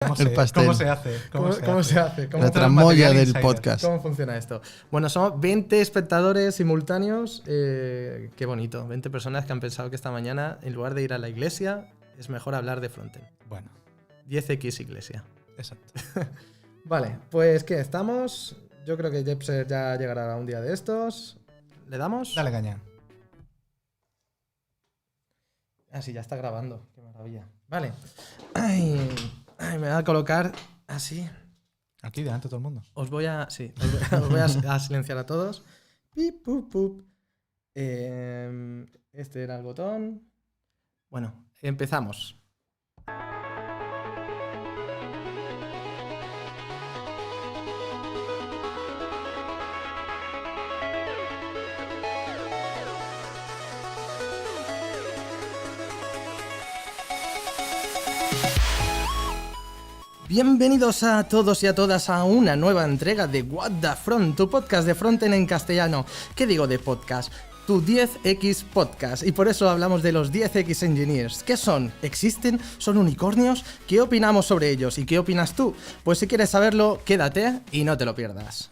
El pastel. ¿Cómo se hace? ¿Cómo se hace? La tramoya del podcast. ¿Cómo funciona esto? Bueno, somos 20 espectadores simultáneos. Qué bonito. 20 personas que han pensado que esta mañana, en lugar de ir a la iglesia, es mejor hablar de frontend. Bueno, 10x iglesia. exacto. Vale, pues ¿qué? ¿Estamos? Yo creo que Jepser ya llegará un día de estos. ¿Le damos? Dale caña. Ah, sí, ya está grabando. Qué maravilla. Vale. Ay, me voy a colocar así. Aquí delante de todo el mundo. Os voy a a silenciar a todos. Pip, pup, pup. Este era el botón. Bueno, empezamos. Bienvenidos a todos y a todas a una nueva entrega de What the Front, tu podcast de frontend en castellano. ¿Qué digo de podcast? Tu 10X Podcast, y por eso hablamos de los 10X Engineers. ¿Qué son? ¿Existen? ¿Son unicornios? ¿Qué opinamos sobre ellos? ¿Y qué opinas tú? Pues si quieres saberlo, quédate y no te lo pierdas.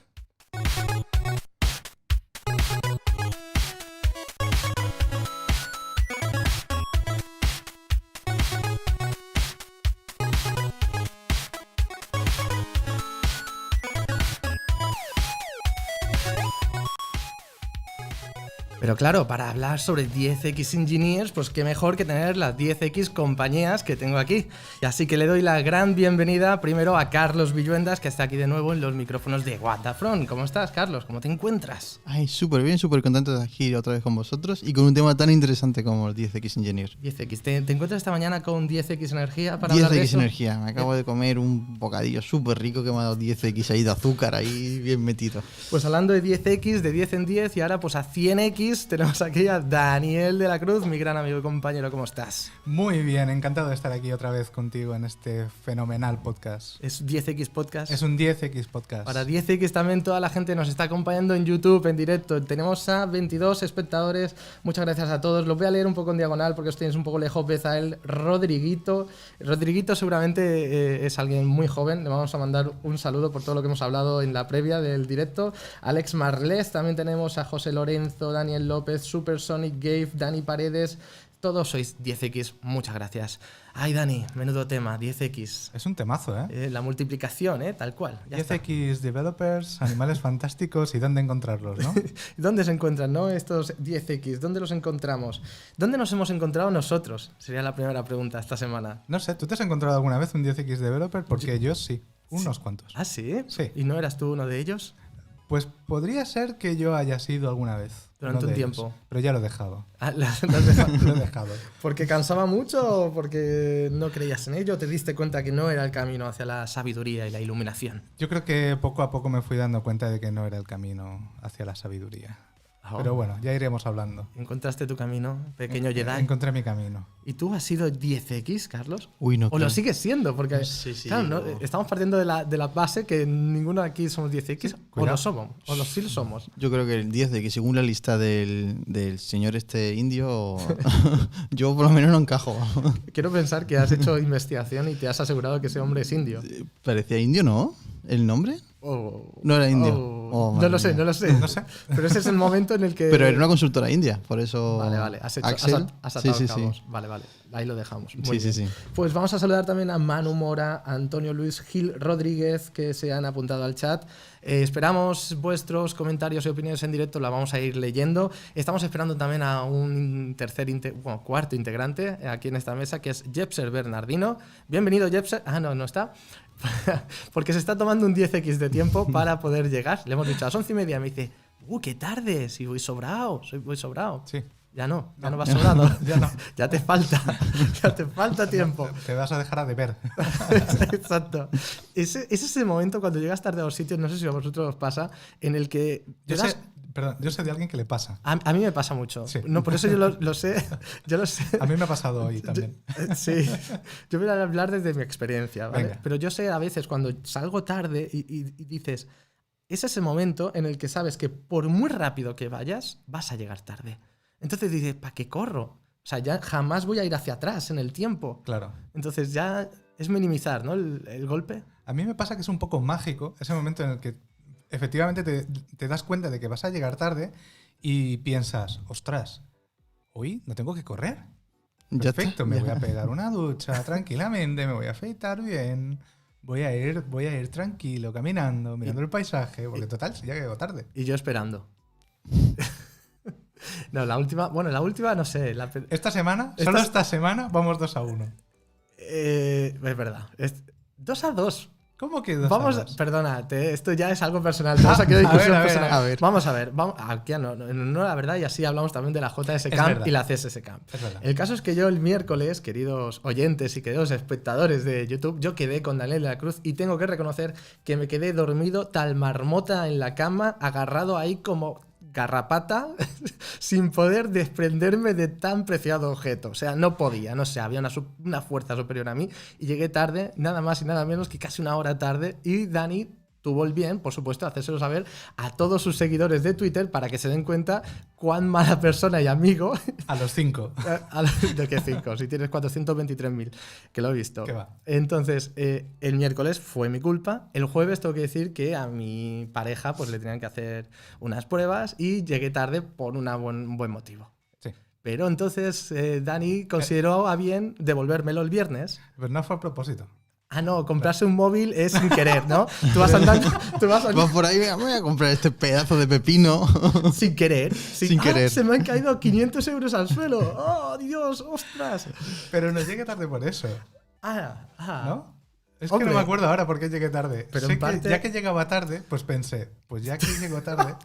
Pero claro, para hablar sobre 10X Engineers, pues qué mejor que tener las 10X compañías que tengo aquí. Y así que le doy la gran bienvenida primero a Carlos Villuendas, que está aquí de nuevo en los micrófonos de What the Front. ¿Cómo estás, Carlos? ¿Cómo te encuentras? Ay, súper bien, súper contento de estar aquí otra vez con vosotros y con un tema tan interesante como el 10X Engineer. 10X. ¿Te encuentras esta mañana con 10X Energía para hablar de 10X eso? Energía. Me acabo de comer un bocadillo súper rico que me ha dado 10X ahí de azúcar ahí bien metido. Pues hablando de 10X, de 10 en 10 y ahora pues a 100X tenemos aquí a Daniel de la Cruz, mi gran amigo y compañero. ¿Cómo estás? Muy bien, encantado de estar aquí otra vez contigo en este fenomenal podcast. Es 10X Podcast. Es un 10X podcast. Para 10X también toda la gente nos está acompañando en YouTube, en directo. Tenemos a 22 espectadores. Muchas gracias a todos. Los voy a leer un poco en diagonal porque os tenéis un poco lejos. Bezael Rodriguito. Rodriguito seguramente es alguien muy joven. Le vamos a mandar un saludo por todo lo que hemos hablado en la previa del directo. Alex Marles. También tenemos a José Lorenzo, Daniel López, Supersonic Gabe, Dani Paredes. Todos sois 10X. Muchas gracias. Ay, Dani, menudo tema, 10X. Es un temazo, ¿eh? La multiplicación, tal cual. Ya 10X developers, animales fantásticos y dónde encontrarlos, ¿no? ¿Dónde se encuentran, no? Estos 10X, ¿dónde los encontramos? ¿Dónde nos hemos encontrado nosotros? Sería la primera pregunta esta semana. No sé, ¿tú te has encontrado alguna vez un 10X developer? Porque yo sí, unos cuantos. ¿Ah, sí? Sí. ¿Y no eras tú uno de ellos? Pues podría ser que yo haya sido alguna vez. Durante uno un de ellos, tiempo. pero ya lo he dejado. Ah, Lo he dejado. ¿Porque cansaba mucho o porque no creías en ello? ¿O te diste cuenta que no era el camino hacia la sabiduría y la iluminación? Yo creo que poco a poco me fui dando cuenta de que no era el camino hacia la sabiduría. Oh. Pero bueno, ya iremos hablando. ¿Encontraste tu camino, pequeño Jedi? Encontré mi camino. ¿Y tú has sido 10X, Carlos? Uy, no ¿O creo. lo sigues siendo? Porque Sí, claro, ¿no? o- Estamos partiendo de la base que ninguno de aquí somos 10X. O cuidado. lo somos, o lo sí lo somos. Yo creo que el 10X, según la lista del señor este indio, yo por lo menos no encajo. Quiero pensar que has hecho investigación y te has asegurado que ese hombre es indio. Parecía indio, ¿no? ¿El nombre? Oh, No era indio. oh. Oh, No madre lo sé, mía. no lo sé. No sé. Pero ese es el momento en el que... Pero era una consultora india, por eso... Vale, has Axel. atado sí, sí, cabos. sí. Vale, ahí lo dejamos. Muy Sí, bien. sí, sí. Pues vamos a saludar también a Manu Mora, a Antonio Luis Gil Rodríguez, que se han apuntado al chat. Esperamos vuestros comentarios y opiniones en directo, la vamos a ir leyendo. Estamos esperando también a un cuarto integrante aquí en esta mesa, que es Jepser Bernardino. Bienvenido, Jepser. Ah, no está. Porque se está tomando un 10X de tiempo para poder llegar. Le hemos dicho a las 11:30. Me dice, qué tarde, si voy sobrado, voy sobrbrado. Sí. Ya no vas sobrado. Ya no. Ya te falta tiempo. Te vas a dejar a deber. Exacto. Ese es el momento cuando llegas tarde a los sitios, no sé si a vosotros os pasa, en el que... Yo sé de alguien que le pasa. A mí me pasa mucho. Sí. No, por eso yo lo sé. Yo lo sé. A mí me ha pasado hoy también. Sí. Yo voy a hablar desde mi experiencia, ¿vale? Venga. Pero yo sé a veces cuando salgo tarde y dices, ese es el momento en el que sabes que por muy rápido que vayas, vas a llegar tarde. Entonces dices, ¿para qué corro? O sea, ya jamás voy a ir hacia atrás en el tiempo. Claro. Entonces ya Es minimizar, ¿no? El golpe. A mí me pasa que es un poco mágico ese momento en el que efectivamente te das cuenta de que vas a llegar tarde y piensas, ostras, hoy no tengo que correr. Ya Perfecto, está, me ya. voy a pegar una ducha tranquilamente, me voy a afeitar bien, voy a ir tranquilo, caminando, mirando el paisaje, porque total, si ya llego tarde. Y yo esperando. No, la última no sé. Esta semana, Esta- solo esta semana, vamos 2-1. Es verdad. 2-2. ¿Cómo que 2-2? Vamos, perdona, esto ya es algo personal. Tenemos aquí una a discusión ver, a ver, personal. a ver. Vamos a ver. Aquí no, la verdad, y así hablamos también de la JS Es Camp verdad. y la CSS Camp. Es verdad. El caso es que yo el miércoles, queridos oyentes y queridos espectadores de YouTube, yo quedé con Daniel de la Cruz y tengo que reconocer que me quedé dormido tal marmota en la cama, agarrado ahí como garrapata, sin poder desprenderme de tan preciado objeto. O sea, no podía, no sé, había una fuerza superior a mí y llegué tarde, nada más y nada menos que casi una hora tarde, y Dani tuvo el bien, por supuesto, de hacérselo saber a todos sus seguidores de Twitter para que se den cuenta cuán mala persona y amigo. A los 5. ¿De qué 5? Si tienes 423.000, que lo he visto. ¿Qué va? Entonces, el miércoles fue mi culpa. El jueves tengo que decir que a mi pareja pues le tenían que hacer unas pruebas y llegué tarde por un buen motivo. Sí. Pero entonces Dani consideró a bien devolvérmelo el viernes. Pero no fue a propósito. Ah, no, comprarse un móvil es sin querer, ¿no? Tú vas andando, Vas por ahí, venga, me voy a comprar este pedazo de pepino. sin querer. Sin querer. Se me han caído 500 euros al suelo. ¡Oh, Dios! ¡Ostras! Pero no llegué tarde por eso, ¿No? ¿no? Es Hombre. que no me acuerdo ahora por qué llegué tarde. Pero Sé en que parte- ya que llegaba tarde, pues pensé, pues ya que llego tarde,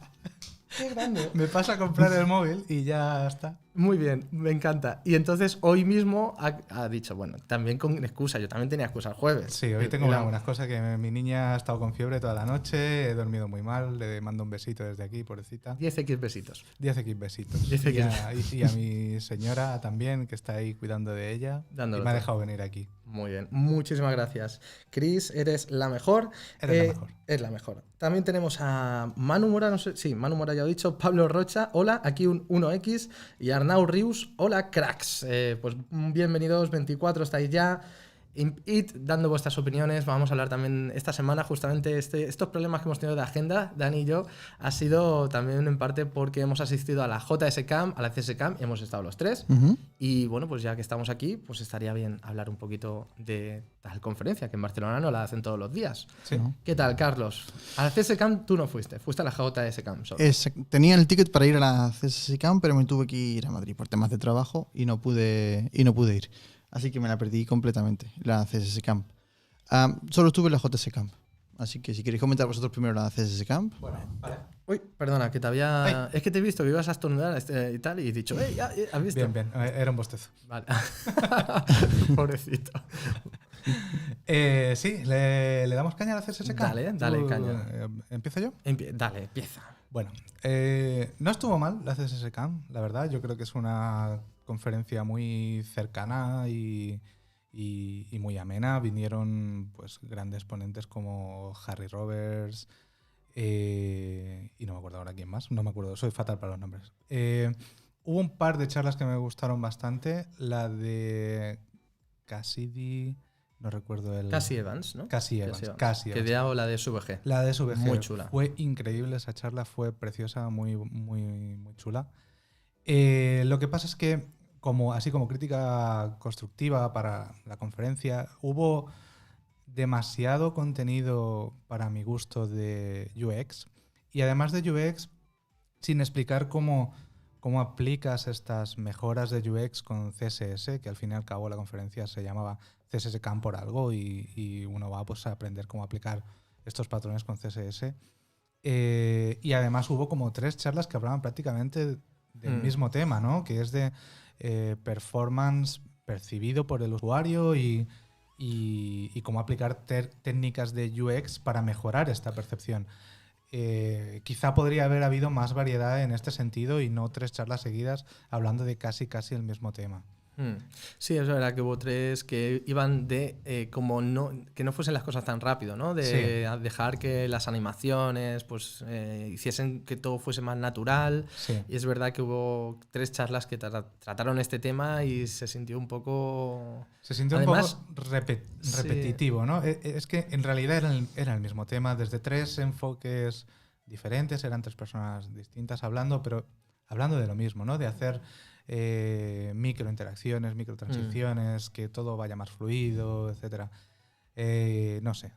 ¡Qué grande! me paso a comprar el móvil y ya está. Muy bien, me encanta. Y entonces hoy mismo ha dicho, bueno, también con excusa, yo también tenía excusa el jueves. Sí, hoy tengo Y la- algunas cosas que mi niña ha estado con fiebre toda la noche, he dormido muy mal, le mando un besito desde aquí, pobrecita. 10x besitos. 10x besitos. 10x. Y a mi señora también, que está ahí cuidando de ella. Dándolo Y me ha todo. dejado venir aquí. Muy bien, muchísimas gracias. Chris, eres la mejor. Eres la mejor. Es la mejor. También tenemos a Manu Mora, no sé, sí, Manu Mora ya lo he dicho, Pablo Rocha, hola, aquí un 1X, y Arnau Rius, hola cracks. Pues bienvenidos, 24 estáis ya. Id dando vuestras opiniones. Vamos a hablar también esta semana, justamente estos problemas que hemos tenido de agenda, Dani y yo, ha sido también en parte porque hemos asistido a la JS Camp, a la CS Camp, hemos estado los tres. Ujú. Y bueno, pues ya que estamos aquí, pues estaría bien hablar un poquito de tal conferencia, que en Barcelona no la hacen todos los días. Sí. No. ¿Qué tal, Carlos? A la CS Camp tú no fuiste a la JS Camp solo. Tenía el ticket para ir a la CSS Camp, pero me tuve que ir a Madrid por temas de trabajo y no pude ir. Así que me la perdí completamente, la CSS Camp. Solo estuve en la JS Camp. Así que si queréis comentar vosotros primero la CSS Camp. Bueno, vale. Uy, perdona, que te había... Es que te he visto que ibas a estornudar y tal, y he dicho, ¡hey, ya, has visto! Bien, bien. Era un bostezo. Vale. Pobrecito. Sí, ¿le damos caña a la CSS Camp? Dale caña. ¿Empiezo yo? Dale, empieza. Bueno, no estuvo mal la CSS Camp, la verdad. Yo creo que es una conferencia muy cercana y muy amena. Vinieron pues grandes ponentes como Harry Roberts y no me acuerdo ahora quién más. No me acuerdo, soy fatal para los nombres. Hubo un par de charlas que me gustaron bastante. La de Cassidy, no recuerdo el... Cassie Evans, ¿no? Cassie Evans. Que dio la de SVG. La de SVG. Muy chula. Fue increíble esa charla, fue preciosa, muy, muy, muy chula. Lo que pasa es que, así como crítica constructiva para la conferencia, hubo demasiado contenido para mi gusto de UX. Y además de UX, sin explicar cómo aplicas estas mejoras de UX con CSS, que al fin y al cabo la conferencia se llamaba CSS Camp por algo y uno va pues, a aprender cómo aplicar estos patrones con CSS. Y además hubo como 3 charlas que hablaban prácticamente del mismo tema, ¿no? Que es de performance percibido por el usuario y cómo aplicar técnicas de UX para mejorar esta percepción. Quizá podría haber habido más variedad en este sentido y no 3 charlas seguidas hablando de casi el mismo tema. Sí, es verdad que hubo 3 que iban de que no fuesen las cosas tan rápido, ¿no? De dejar que las animaciones pues hiciesen que todo fuese más natural. Sí. Y es verdad que hubo 3 charlas que trataron este tema y se sintió un poco... Se sintió Además, un poco repetitivo, ¿no? Es que en realidad era el mismo tema, desde 3 enfoques diferentes, eran 3 personas distintas hablando, pero hablando de lo mismo, ¿no? De hacer microinteracciones, microtransiciones, que todo vaya más fluido, etc. No sé.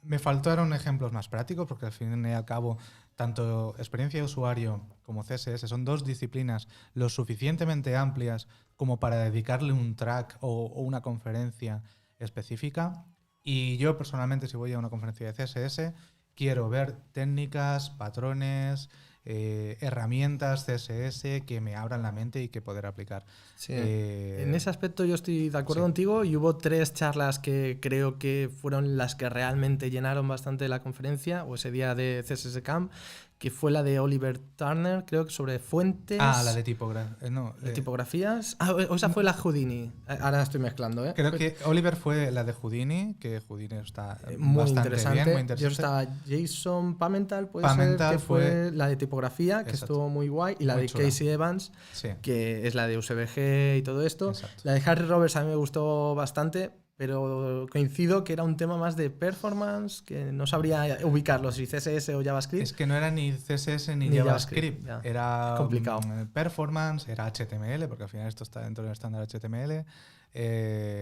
Me faltaron ejemplos más prácticos porque al fin y al cabo tanto experiencia de usuario como CSS son 2 disciplinas lo suficientemente amplias como para dedicarle un track o una conferencia específica. Y yo personalmente, si voy a una conferencia de CSS, quiero ver técnicas, patrones, herramientas CSS que me abran la mente y que poder aplicar. Sí. En ese aspecto yo estoy de acuerdo contigo, y hubo 3 charlas que creo que fueron las que realmente llenaron bastante la conferencia o ese día de CSS Camp, que fue la de Oliver Turner, creo que sobre fuentes. La de tipografías. O esa fue la Houdini. Ahora estoy mezclando, ¿eh? Creo que Oliver fue la de Houdini, que Houdini está muy bastante interesante. bien, muy interesante. Yo estaba Jason Pamental, ser, que fue la de tipografía, que estuvo muy guay, y la de Casey Evans, que es la de USBG y todo esto. Exacto. La de Harry Roberts a mí me gustó bastante, pero coincido que era un tema más de performance, que no sabría ubicarlo, si CSS o JavaScript. Es que no era ni CSS ni JavaScript. Era complicado. Performance, era HTML, porque al final esto está dentro del estándar HTML.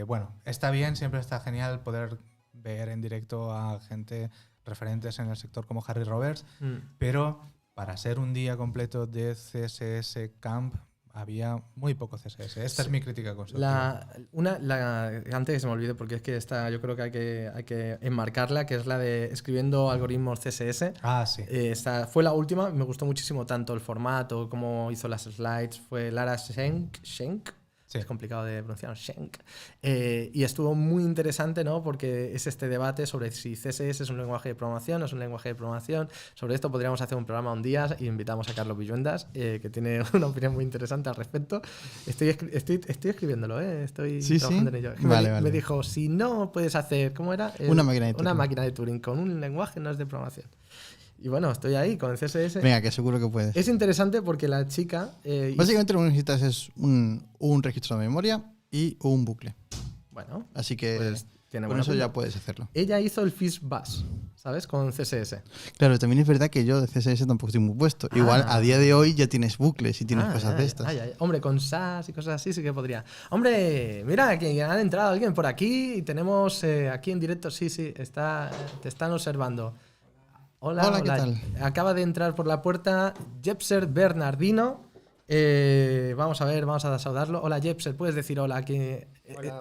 Bueno, está bien, siempre está genial poder ver en directo a gente referentes en el sector como Harry Roberts, pero para ser un día completo de CSS Camp había muy poco CSS. Esta es mi crítica constructiva. Antes que se me olvide, porque es que esta yo creo que hay que enmarcarla, que es la de escribiendo algoritmos CSS. Sí. Esta fue la última, me gustó muchísimo tanto el formato como hizo las slides. Fue Lara Schenk. Sí. Es complicado de pronunciar, Schenk. Y estuvo muy interesante, ¿no? Porque es este debate sobre si CSS es un lenguaje de programación, no es un lenguaje de programación. Sobre esto podríamos hacer un programa un día y invitamos a Carlos Villuendas, que tiene una opinión muy interesante al respecto. Estoy escribiéndolo, estoy trabajando en ello. Me dijo, si no puedes hacer, ¿cómo era? Una máquina de Turing con un lenguaje no es de programación. Y bueno, estoy ahí con CSS. Venga, que seguro que puedes. Es interesante porque la chica... Básicamente lo que necesitas es un registro de memoria y un bucle. Bueno. Así que pues, con eso ya puedes hacerlo. Ella hizo el Fish Bash, ¿sabes? Con CSS. Claro, también es verdad que yo de CSS tampoco estoy muy puesto. Igual a día de hoy ya tienes bucles y tienes cosas de estas. Hombre, con SAS y cosas así sí que podría. Hombre, mira, que ha entrado alguien por aquí y tenemos aquí en directo, sí, te están observando. Hola, ¿qué tal? Acaba de entrar por la puerta Jepser Bernardino. Vamos a saludarlo. Hola, Jepser, puedes decir hola.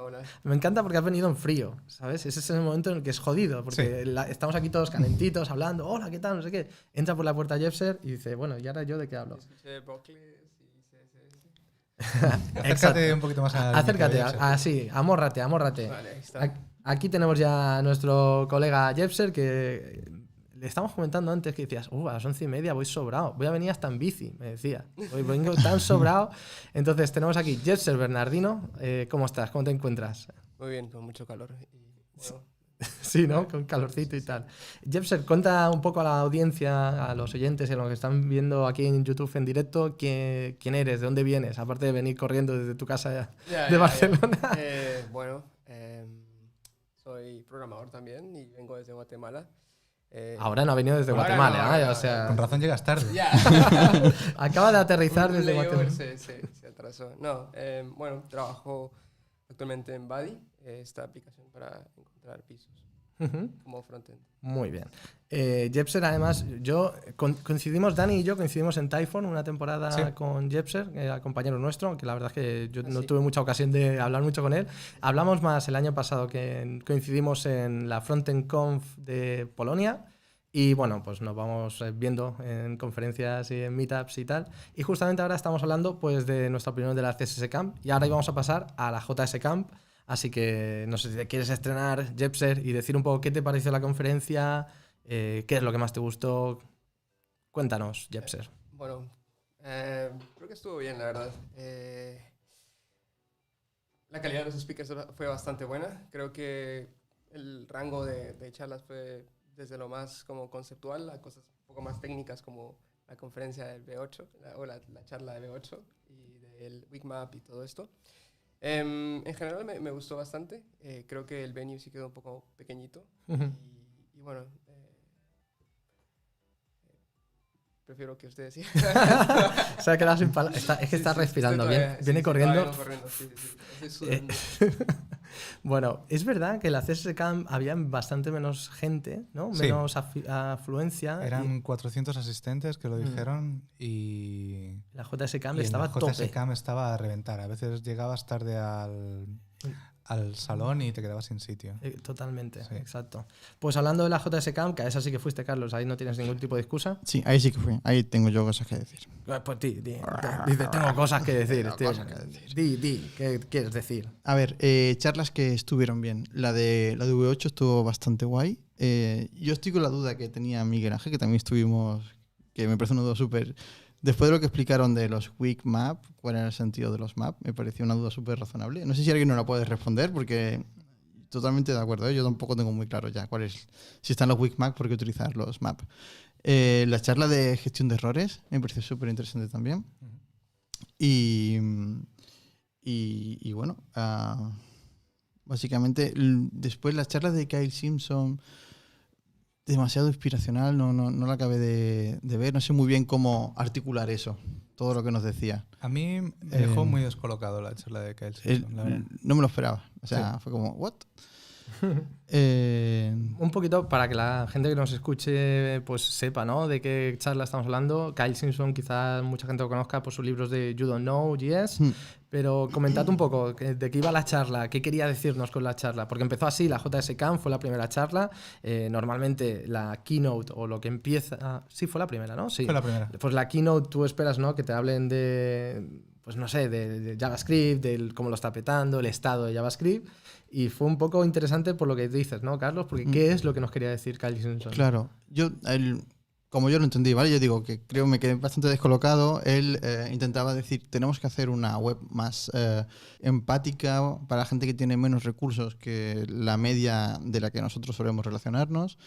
Hola. Me encanta porque has venido en frío, ¿sabes? Ese es el momento en el que es jodido, porque estamos aquí todos calentitos hablando. Hola, ¿qué tal? No sé qué. Entra por la puerta Jepser y dice, bueno, ¿y ahora yo de qué hablo? Escuché Bucles y CSS. Acércate un poquito más al Acércate, sí, amórrate. Vale, ahí está. Aquí tenemos ya a nuestro colega Jepser, que le estamos comentando antes que decías, a las 11:30 voy sobrado, voy a venir hasta en bici, me decía. Hoy vengo tan sobrado. Entonces tenemos aquí Jepser Bernardino. ¿Cómo estás? ¿Cómo te encuentras? Muy bien, con mucho calor. Bueno. Sí, ¿no? Con calorcito y tal. Jepser, cuenta un poco a la audiencia, a los oyentes y a los que están viendo aquí en YouTube en directo, quién eres, de dónde vienes, aparte de venir corriendo desde tu casa de Barcelona. Bueno, soy programador también y vengo desde Guatemala. Ahora no ha venido desde Guatemala, o sea... Con razón llegas tarde. Acaba de aterrizar desde Guatemala. Se atrasó. No, bueno, trabajo actualmente en Buddy, esta aplicación para encontrar pisos como frontend. Muy bien. Jepser, además, Dani y yo coincidimos en Typhon una temporada con Jepser, compañero nuestro, que la verdad es que yo no tuve mucha ocasión de hablar mucho con él. Hablamos más el año pasado, que coincidimos en la Frontend Conf de Polonia. Y bueno, pues nos vamos viendo en conferencias y en meetups y tal. Y justamente ahora estamos hablando pues de nuestra opinión de la CSS Camp. Y ahora íbamos a pasar a la JS Camp. Así que no sé si te quieres estrenar, Jepser, y decir un poco qué te pareció la conferencia, qué es lo que más te gustó. Cuéntanos, Jepser. Bueno, creo que estuvo bien, la verdad. La calidad de los speakers fue bastante buena. Creo que el rango de charlas fue desde lo más como conceptual a cosas un poco más técnicas como la conferencia del B8 o la charla de B8 y del Wikmap y todo esto. En general me gustó bastante. Creo que el venue sí quedó un poco pequeñito. Y bueno, prefiero que ustedes sí. Se ha quedado sin palabras. Es que está respirando bien. Viene corriendo. Sí. Estoy sudando. Bueno, es verdad que en la CSS Camp había bastante menos gente, ¿no? Sí. Menos afluencia. Eran 400 asistentes que lo dijeron y La JS Camp y estaba en a la JS tope. Camp estaba a reventar. A veces llegabas tarde al salón y te quedabas sin sitio. Totalmente, Sí. exacto. Pues hablando de la JS Camp, que a esa sí que fuiste, Carlos, ahí no tienes ningún tipo de excusa. Sí, ahí sí que fui. Ahí tengo yo cosas que decir. Pues dice, tengo cosas que decir. Tengo tío. cosas que decir. Di, ¿qué quieres decir? A ver, charlas que estuvieron bien. La de V8 estuvo bastante guay. Yo estoy con la duda que tenía Miguel Ángel, que también estuvimos, que me parece una duda súper... Después de lo que explicaron de los Weak Map, cuál era el sentido de los Map, me pareció una duda súper razonable. No sé si alguien no la puede responder, porque totalmente de acuerdo, ¿eh? Yo tampoco tengo muy claro ya cuál es. Si están los Weak Map, ¿por qué utilizar los Map? La charla de gestión de errores me pareció súper interesante también. Y bueno, básicamente después las charlas de Kyle Simpson, demasiado inspiracional, no la acabé de ver, no sé muy bien cómo articular eso, todo lo que nos decía. A mí me dejó muy descolocado la charla de Kyle Simpson, la verdad. No me lo esperaba, o sea, fue como, ¿what? Un poquito para que la gente que nos escuche pues sepa, ¿no? De qué charla estamos hablando. Kyle Simpson, quizás mucha gente lo conozca por sus libros de You Don't Know, Yes. Pero comentad un poco de qué iba la charla, qué quería decirnos con la charla. Porque empezó así, la JS Camp fue la primera charla. Normalmente la keynote o lo que empieza... Sí, fue la primera, ¿no? Sí. Fue la primera. Pues la keynote tú esperas, ¿no? Que te hablen de... Pues no sé, de JavaScript, de cómo lo está petando, el estado de JavaScript. Y fue un poco interesante por lo que dices, ¿no, Carlos? Porque ¿qué es lo que nos quería decir Kyle Simpson? Claro, como yo lo entendí, ¿vale? Yo digo que creo me quedé bastante descolocado. Él intentaba decir, tenemos que hacer una web más empática para gente que tiene menos recursos que la media de la que nosotros solemos relacionarnos.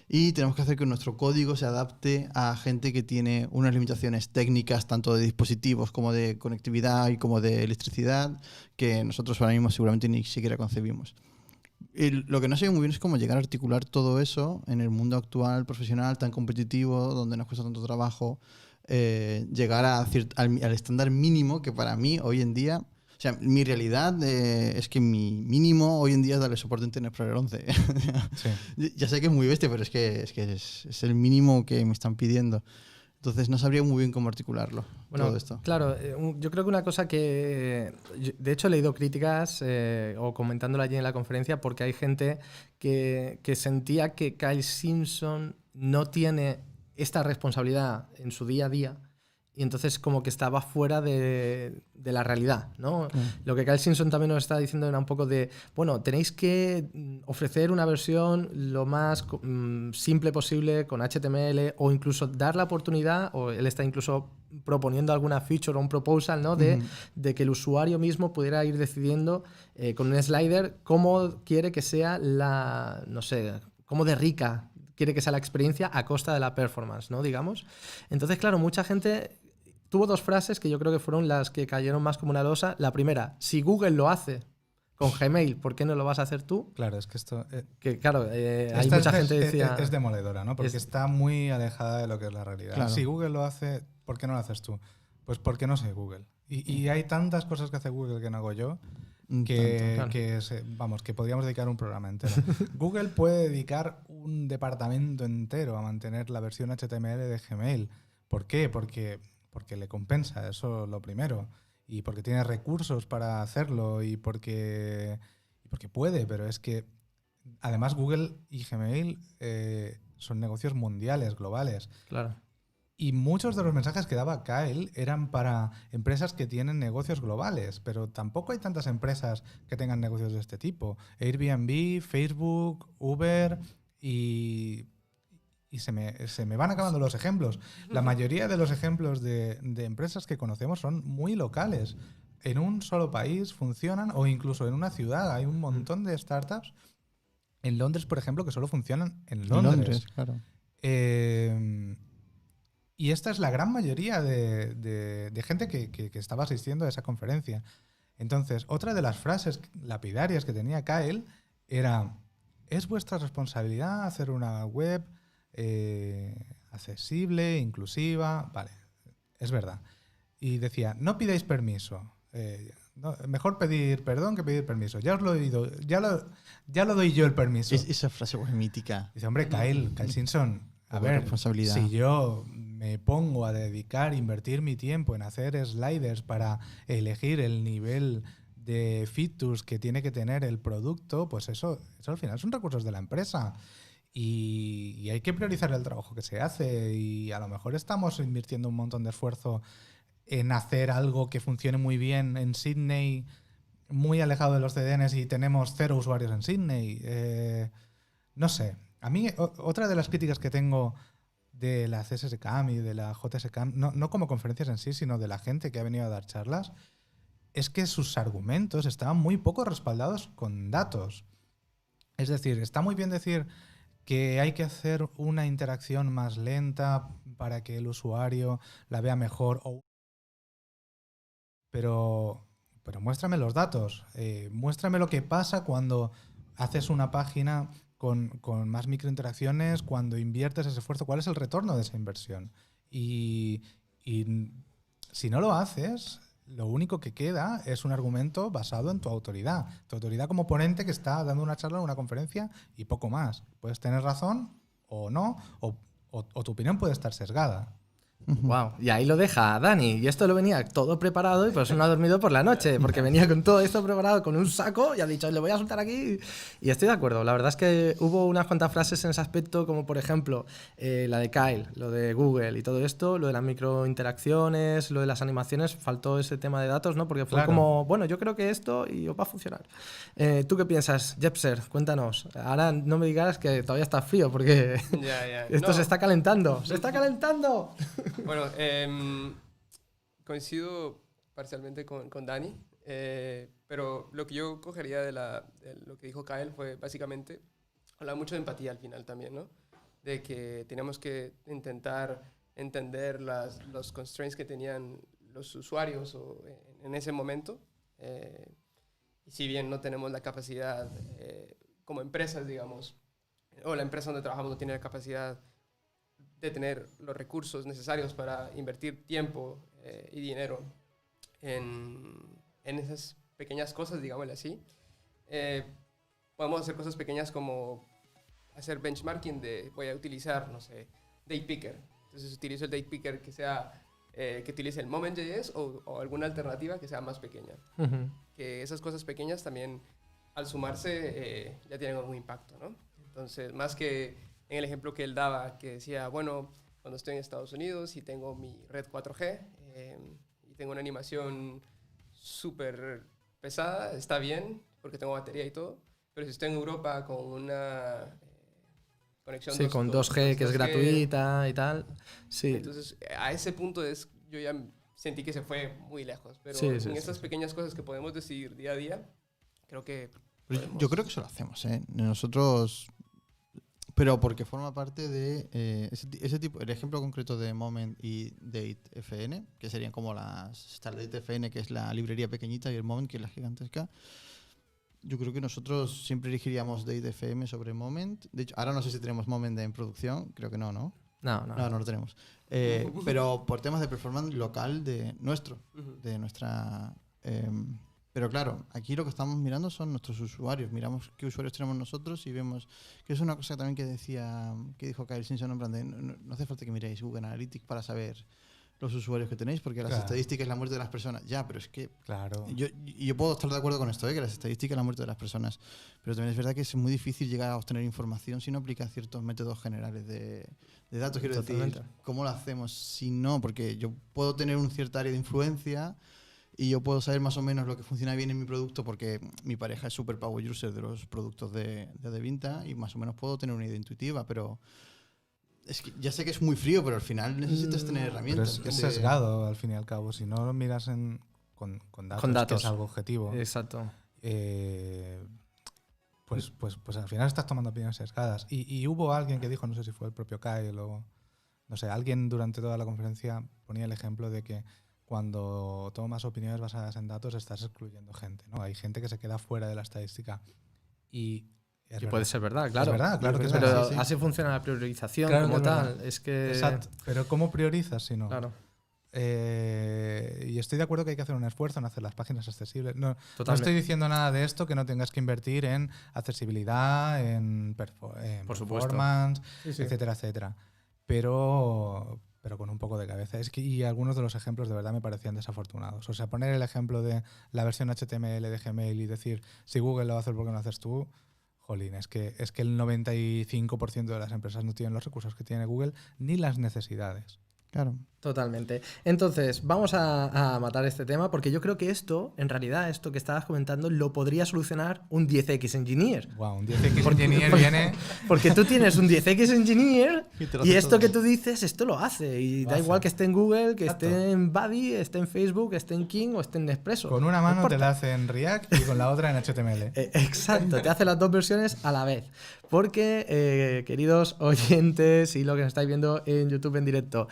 Y tenemos que hacer que nuestro código se adapte a gente que tiene unas limitaciones técnicas, tanto de dispositivos como de conectividad y como de electricidad, que nosotros ahora mismo seguramente ni siquiera concebimos. Y lo que no sé muy bien es cómo llegar a articular todo eso en el mundo actual, profesional, tan competitivo, donde nos cuesta tanto trabajo, llegar al estándar mínimo que para mí hoy en día... O sea, mi realidad es que mi mínimo hoy en día es darle soporte a Internet Explorer 11. Sí. Ya sé que es muy bestia, pero es que es el mínimo que me están pidiendo. Entonces no sabría muy bien cómo articularlo, bueno, todo esto. Claro, yo creo que una cosa que... De hecho he leído críticas o comentándolo allí en la conferencia porque hay gente que sentía que Kyle Simpson no tiene esta responsabilidad en su día a día. Y entonces como que estaba fuera de la realidad, ¿no? Lo que Kyle Simpson también nos está diciendo era un poco de, bueno, tenéis que ofrecer una versión lo más simple posible con HTML o incluso dar la oportunidad, o él está incluso proponiendo alguna feature o un proposal, ¿no? De que el usuario mismo pudiera ir decidiendo con un slider cómo quiere que sea la, no sé, cómo de rica quiere que sea la experiencia a costa de la performance, ¿no? Digamos. Entonces, claro, mucha gente tuvo dos frases que yo creo que fueron las que cayeron más como una losa. La primera, si Google lo hace con Gmail, ¿por qué no lo vas a hacer tú? Claro, es que esto... que claro, hay mucha gente que decía... Es demoledora, ¿no? Porque está muy alejada de lo que es la realidad. Claro. Si Google lo hace, ¿por qué no lo haces tú? Pues porque no sé Google. Y hay tantas cosas que hace Google que no hago yo que podríamos dedicar un programa entero. Google puede dedicar un departamento entero a mantener la versión HTML de Gmail. ¿Por qué? Porque le compensa, eso lo primero. Y porque tiene recursos para hacerlo y porque puede, pero es que además Google y Gmail son negocios mundiales, globales. Claro. Y muchos de los mensajes que daba Kyle eran para empresas que tienen negocios globales, pero tampoco hay tantas empresas que tengan negocios de este tipo. Airbnb, Facebook, Uber y se me van acabando los ejemplos. La mayoría de los ejemplos de empresas que conocemos son muy locales. en un solo país funcionan, o incluso en una ciudad. Hay un montón de startups en Londres, por ejemplo, que solo funcionan en Londres. Claro. Y esta es la gran mayoría de gente que estaba asistiendo a esa conferencia. Entonces, otra de las frases lapidarias que tenía Kyle era: es vuestra responsabilidad hacer una web accesible, inclusiva. Vale, es verdad. Y decía: no pidáis permiso. Mejor pedir perdón que pedir permiso. Ya os lo he oído, ya lo doy yo el permiso. Esa frase es mítica. Dice: hombre, Kyle Simpson, a Poco ver, responsabilidad. si yo me pongo a invertir mi tiempo en hacer sliders para elegir el nivel de features que tiene que tener el producto, pues eso al final son recursos de la empresa. Y hay que priorizar el trabajo que se hace, y a lo mejor estamos invirtiendo un montón de esfuerzo en hacer algo que funcione muy bien en Sydney, muy alejado de los CDNs, y tenemos 0 usuarios en Sydney. No sé. A mí, otra de las críticas que tengo de la CSS-Camp y de la JS-Camp, no como conferencias en sí, sino de la gente que ha venido a dar charlas, es que sus argumentos estaban muy poco respaldados con datos. Es decir, está muy bien decir que hay que hacer una interacción más lenta para que el usuario la vea mejor, pero muéstrame los datos. Muéstrame lo que pasa cuando haces una página con más microinteracciones, cuando inviertes ese esfuerzo. ¿Cuál es el retorno de esa inversión? Y si no lo haces, lo único que queda es un argumento basado en tu autoridad. Tu autoridad como ponente que está dando una charla en una conferencia, y poco más. Puedes tener razón o no, o tu opinión puede estar sesgada. Wow, y ahí lo deja Dani. Y esto lo venía todo preparado, y por eso no ha dormido por la noche, porque venía con todo esto preparado, con un saco, y ha dicho: le voy a soltar aquí. Y estoy de acuerdo. La verdad es que hubo unas cuantas frases en ese aspecto, como por ejemplo la de Kyle, lo de Google y todo esto, lo de las microinteracciones, lo de las animaciones. Faltó ese tema de datos, ¿no? Porque fue Claro. como, bueno, yo creo que esto y os va a funcionar. ¿Tú qué piensas, Jepser? Cuéntanos. Ahora no me digas que todavía está frío, porque esto No. se está calentando. ¡Se está calentando! Bueno, coincido parcialmente con Dani, pero lo que yo cogería de lo que dijo Kyle fue básicamente hablar mucho de empatía al final también, ¿no? De que teníamos que intentar entender los constraints que tenían los usuarios en ese momento. Y si bien no tenemos la capacidad como empresas, digamos, o la empresa donde trabajamos no tiene la capacidad de tener los recursos necesarios para invertir tiempo y dinero en esas pequeñas cosas, digámosle así. Podemos hacer cosas pequeñas como hacer benchmarking voy a utilizar, no sé, Date Picker. Entonces utilizo el Date Picker que utilice el Moment.js o alguna alternativa que sea más pequeña. Que esas cosas pequeñas también, al sumarse, ya tienen algún impacto, ¿no? Entonces, más que en el ejemplo que él daba, que decía, bueno, cuando estoy en Estados Unidos y tengo mi red 4G y tengo una animación súper pesada, está bien, porque tengo batería y todo, pero si estoy en Europa con una conexión con 2G, que es gratuita y tal. Sí. Entonces, a ese punto yo ya sentí que se fue muy lejos, pero esas pequeñas cosas que podemos decidir día a día, creo que yo creo que eso lo hacemos, ¿eh? Nosotros... Pero porque forma parte de ese tipo, el ejemplo concreto de Moment y Date FN, que serían como está el Date FN, que es la librería pequeñita, y el Moment, que es la gigantesca. Yo creo que nosotros siempre elegiríamos Date FM sobre Moment. De hecho, ahora no sé si tenemos Moment en producción, creo que no. No lo tenemos. Pero por temas de performance local de nuestra... pero claro, aquí lo que estamos mirando son nuestros usuarios. Miramos qué usuarios tenemos nosotros y vemos que es una cosa también que dijo Kyle Simpson, en plan de no hace falta que miréis Google Analytics para saber los usuarios que tenéis, porque las estadísticas es la muerte de las personas. Ya, pero es que yo puedo estar de acuerdo con esto, que las estadísticas es la muerte de las personas, pero también es verdad que es muy difícil llegar a obtener información si no aplicas ciertos métodos generales de datos. Quiero decir, ¿cómo lo hacemos? Si no, porque yo puedo tener una cierta área de influencia y yo puedo saber más o menos lo que funciona bien en mi producto, porque mi pareja es super power user de los productos de Vinta, y más o menos puedo tener una idea intuitiva, pero es que ya sé que es muy frío, pero al final necesitas tener herramientas. Pero es sesgado, al fin y al cabo. Si no lo miras con datos, Con datos. que es algo objetivo, Exacto. pues al final estás tomando opiniones sesgadas. Y hubo alguien que dijo, no sé si fue el propio Kyle o no sé, alguien durante toda la conferencia ponía el ejemplo de que cuando tomas opiniones basadas en datos estás excluyendo gente, ¿no? Hay gente que se queda fuera de la estadística y Y puede ser verdad, claro. Es verdad, claro que es Pero verdad. sí. así funciona la priorización Claro como que es tal. verdad. Es que... Exacto. Pero ¿cómo priorizas si no? Claro, Y estoy de acuerdo que hay que hacer un esfuerzo en hacer las páginas accesibles. No totalmente. estoy diciendo nada de esto que no tengas que invertir en accesibilidad, en Por supuesto. performance, Sí, sí. etcétera, etcétera. Pero con un poco de cabeza. Y algunos de los ejemplos de verdad me parecían desafortunados. O sea, poner el ejemplo de la versión HTML de Gmail y decir, si Google lo va a hacer, ¿por qué no lo haces tú? Jolín, es que el 95% de las empresas no tienen los recursos que tiene Google ni las necesidades. Claro. Totalmente. Entonces, vamos a matar este tema porque yo creo que esto, en realidad, esto que estabas comentando, lo podría solucionar un 10X Engineer. Wow, un 10X Engineer viene... Porque tú tienes un 10X Engineer Y te lo y hace esto todo. que tú dices, esto lo hace. Y Lo da hace. igual que esté en Google, que Exacto. esté en Buddy, esté en Facebook, esté en King o esté en Nespresso. Con una No mano te importa. la hace en React y con la otra en HTML. Exacto, te hace las dos versiones a la vez. Porque, queridos oyentes y lo que nos estáis viendo en YouTube en directo,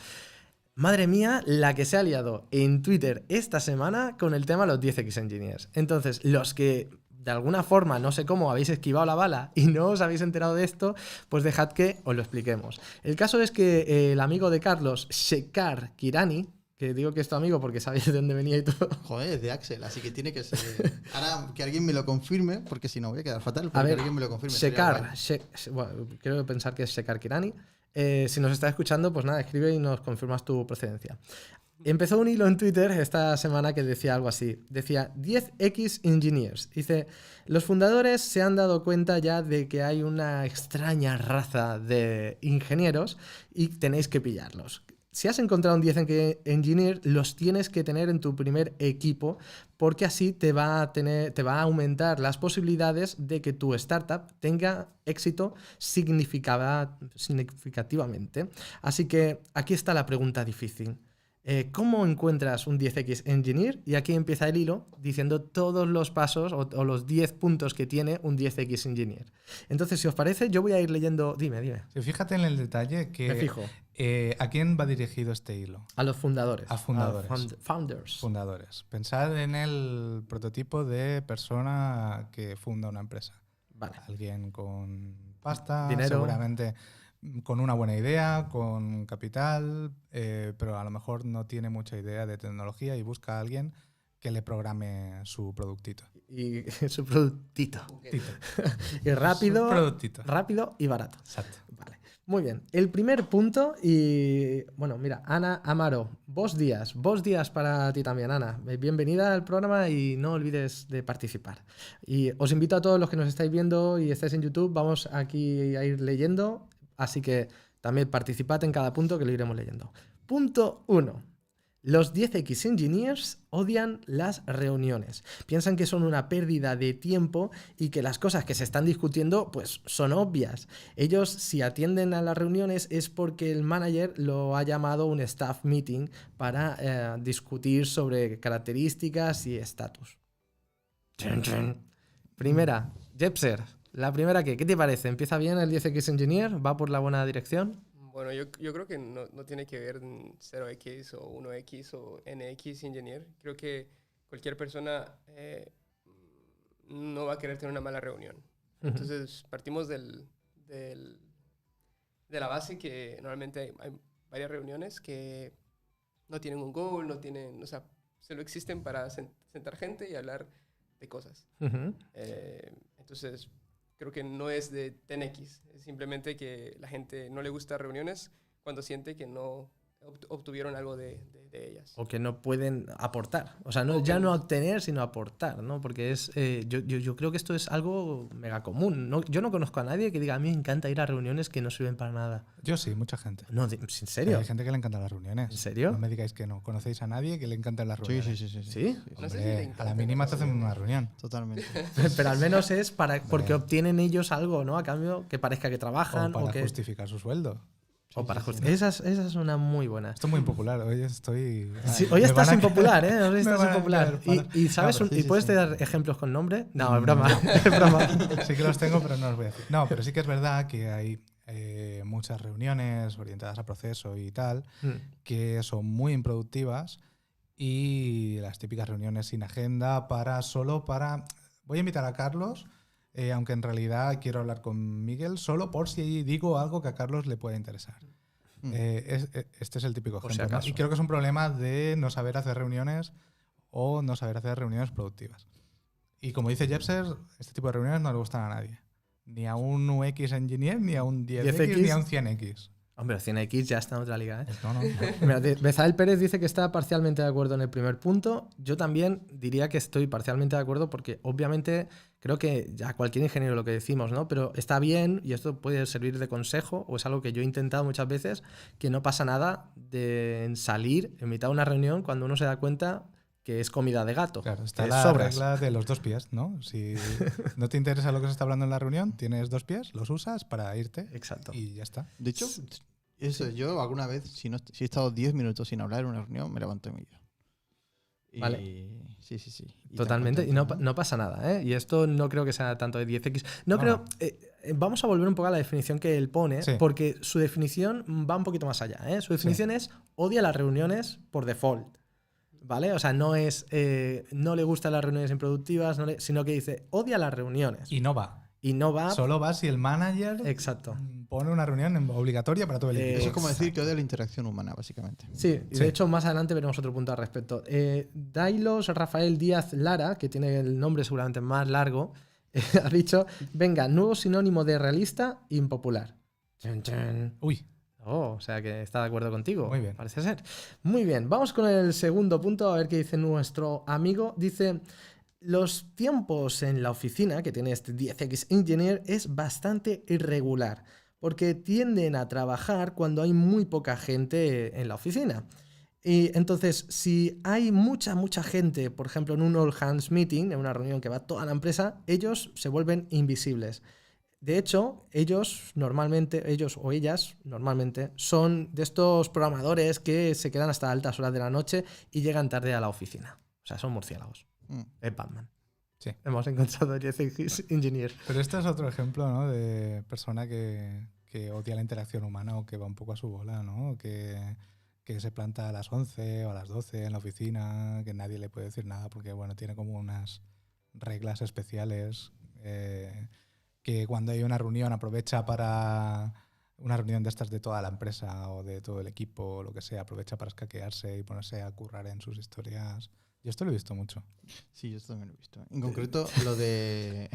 madre mía, la que se ha liado en Twitter esta semana con el tema de los 10X Engineers. Entonces, los que de alguna forma, no sé cómo, habéis esquivado la bala y no os habéis enterado de esto, pues dejad que os lo expliquemos. El caso es que el amigo de Carlos, Shekhar Kirani, que digo que es tu amigo porque sabéis de dónde venía y todo. Joder, es de Axel, así que tiene que ser. Ahora que alguien me lo confirme, porque si no voy a quedar fatal. A Porque ver, alguien me lo confirme. sería guay. Shekhar, bueno, quiero pensar que es Shekhar Kirani. Si nos está escuchando, pues nada, escribe y nos confirmas tu procedencia. Empezó un hilo en Twitter esta semana que decía algo así. Decía 10X Engineers. Dice, los fundadores se han dado cuenta ya de que hay una extraña raza de ingenieros y tenéis que pillarlos. Si has encontrado un 10 Engineer, los tienes que tener en tu primer equipo porque así te va a aumentar las posibilidades de que tu startup tenga éxito significativamente. Así que aquí está la pregunta difícil. ¿Cómo encuentras un 10X Engineer? Y aquí empieza el hilo diciendo todos los pasos o los 10 puntos que tiene un 10X Engineer. Entonces, si os parece, yo voy a ir leyendo... Dime. Sí, fíjate en el detalle que... Me fijo. ¿A quién va dirigido este hilo? A los fundadores. A fundadores. Founders. Fundadores. Pensad en el prototipo de persona que funda una empresa. Vale. Alguien con pasta, Dinero. seguramente con una buena idea, con capital, pero a lo mejor no tiene mucha idea de tecnología y busca a alguien que le programe su productito. Y su productito. Tito. Y rápido, Su productito. rápido y barato. Exacto. Vale. Muy bien. El primer punto y... Bueno, mira, Ana Amaro. Vos días para ti también, Ana. Bienvenida al programa y no olvides de participar. Y os invito a todos los que nos estáis viendo y estáis en YouTube, vamos aquí a ir leyendo. Así que también participad en cada punto que lo iremos leyendo. Punto 1. Los 10X Engineers odian las reuniones. Piensan que son una pérdida de tiempo y que las cosas que se están discutiendo pues son obvias. Ellos si atienden a las reuniones es porque el manager lo ha llamado un staff meeting para discutir sobre características y estatus. Primera, Jepser. La primera, ¿qué te parece? ¿Empieza bien el 10X Engineer? ¿Va por la buena dirección? Bueno, yo creo que no tiene que ver en 0X o 1X o NX Engineer. Creo que cualquier persona no va a querer tener una mala reunión. Entonces, partimos de la base que normalmente hay varias reuniones que no tienen un goal, no tienen, o sea, solo existen para sentar gente y hablar de cosas. Entonces, creo que no es de 10X, es simplemente que la gente no le gusta reuniones cuando siente que no obtuvieron algo de ellas. O que no pueden aportar. O sea, no, ya no obtener, sino aportar, ¿no? Porque es yo creo que esto es algo mega común. No, yo no conozco a nadie que diga, a mí me encanta ir a reuniones que no sirven para nada. Yo sí, mucha gente. No, ¿en serio? Hay gente que le encantan las reuniones. ¿En serio? No me digáis que no. ¿Conocéis a nadie que le encantan las Sí, reuniones? sí. ¿Sí? No sé si Hombre, le a la encantan mínima las te hacen reuniones. una reunión. Totalmente. Pero al menos es porque obtienen ellos algo, ¿no? A cambio que parezca que O trabajan para o que... justificar su sueldo. O para sí, sí. justificar. Esa es una muy buena. Esto es muy impopular. Hoy estoy. Sí, me hoy van estás a- impopular, ¿eh? Hoy me estás van a impopular. caer Y sabes, No, pero ¿y puedes sí. dar ejemplos con nombre? No, es broma. Es broma. Sí que los tengo, pero no los voy a decir. No, pero sí que es verdad que hay muchas reuniones orientadas a proceso y tal que son muy improductivas y las típicas reuniones sin agenda solo para... Voy a invitar a Carlos, aunque en realidad quiero hablar con Miguel solo por si digo algo que a Carlos le pueda interesar. Este es el típico Por si ejemplo, ¿no? acaso. Y creo que es un problema de no saber hacer reuniones o no saber hacer reuniones productivas. Y como dice Jepser, este tipo de reuniones no le gustan a nadie. Ni a un UX engineer, ni a un 10X, 10X. ni a un 100X. Hombre, 100X ya está en otra liga, ¿eh? No, no. Mira, Bezael Pérez dice que está parcialmente de acuerdo en el primer punto. Yo también diría que estoy parcialmente de acuerdo porque obviamente creo que a cualquier ingeniero lo que decimos, ¿no? Pero está bien, y esto puede servir de consejo, o es algo que yo he intentado muchas veces, que no pasa nada de salir en mitad de una reunión cuando uno se da cuenta que es comida de gato. Claro, está que la sobras. regla de los 2 pies, ¿no? Si no te interesa lo que se está hablando en la reunión, tienes 2 pies, los usas para irte Exacto. y ya está. De hecho, yo alguna vez, si he estado 10 minutos sin hablar en una reunión, me levanto y me he ido. Vale. Sí. Y Totalmente, y tan no, contento, no pasa nada, ¿eh? Y esto no creo que sea tanto de 10X. No No, creo. Vamos a volver un poco a la definición que él pone, Sí. porque su definición va un poquito más allá, ¿eh? Su definición es odia las reuniones por default, ¿vale? O sea, no es no le gustan las reuniones improductivas, sino que dice odia las reuniones. Y no va. Y no va. Solo va si el manager Exacto. pone una reunión obligatoria para todo el equipo. Eso es como decir que odia la interacción humana, básicamente. Sí, y Sí. de hecho más adelante veremos otro punto al respecto. Dailos Rafael Díaz Lara, que tiene el nombre seguramente más largo, ha dicho, venga, nuevo sinónimo de realista, impopular. Chan, chan. Uy, Oh, o sea que está de acuerdo contigo. Muy bien. Parece ser. Muy bien, vamos con el segundo punto, a ver qué dice nuestro amigo. Dice, los tiempos en la oficina que tiene este 10X Engineer es bastante irregular, porque tienden a trabajar cuando hay muy poca gente en la oficina. Y entonces, si hay mucha gente, por ejemplo, en un all hands meeting, en una reunión que va toda la empresa, ellos se vuelven invisibles. De hecho, ellos o ellas normalmente son de estos programadores que se quedan hasta altas horas de la noche y llegan tarde a la oficina. O sea, son murciélagos. Es Batman. Sí. Hemos encontrado el 10X Engineer. pero este es otro ejemplo, ¿no? De persona que odia la interacción humana o que va un poco a su bola, ¿no? Que se planta a las 11 o a las 12 en la oficina, que nadie le puede decir nada porque, bueno, tiene como unas reglas especiales que cuando hay una reunión aprovecha para... Una reunión de estas de toda la empresa o de todo el equipo o lo que sea, aprovecha para escaquearse y ponerse a currar en sus historias. Yo esto lo he visto mucho. Sí, yo esto también lo he visto. En concreto, lo de...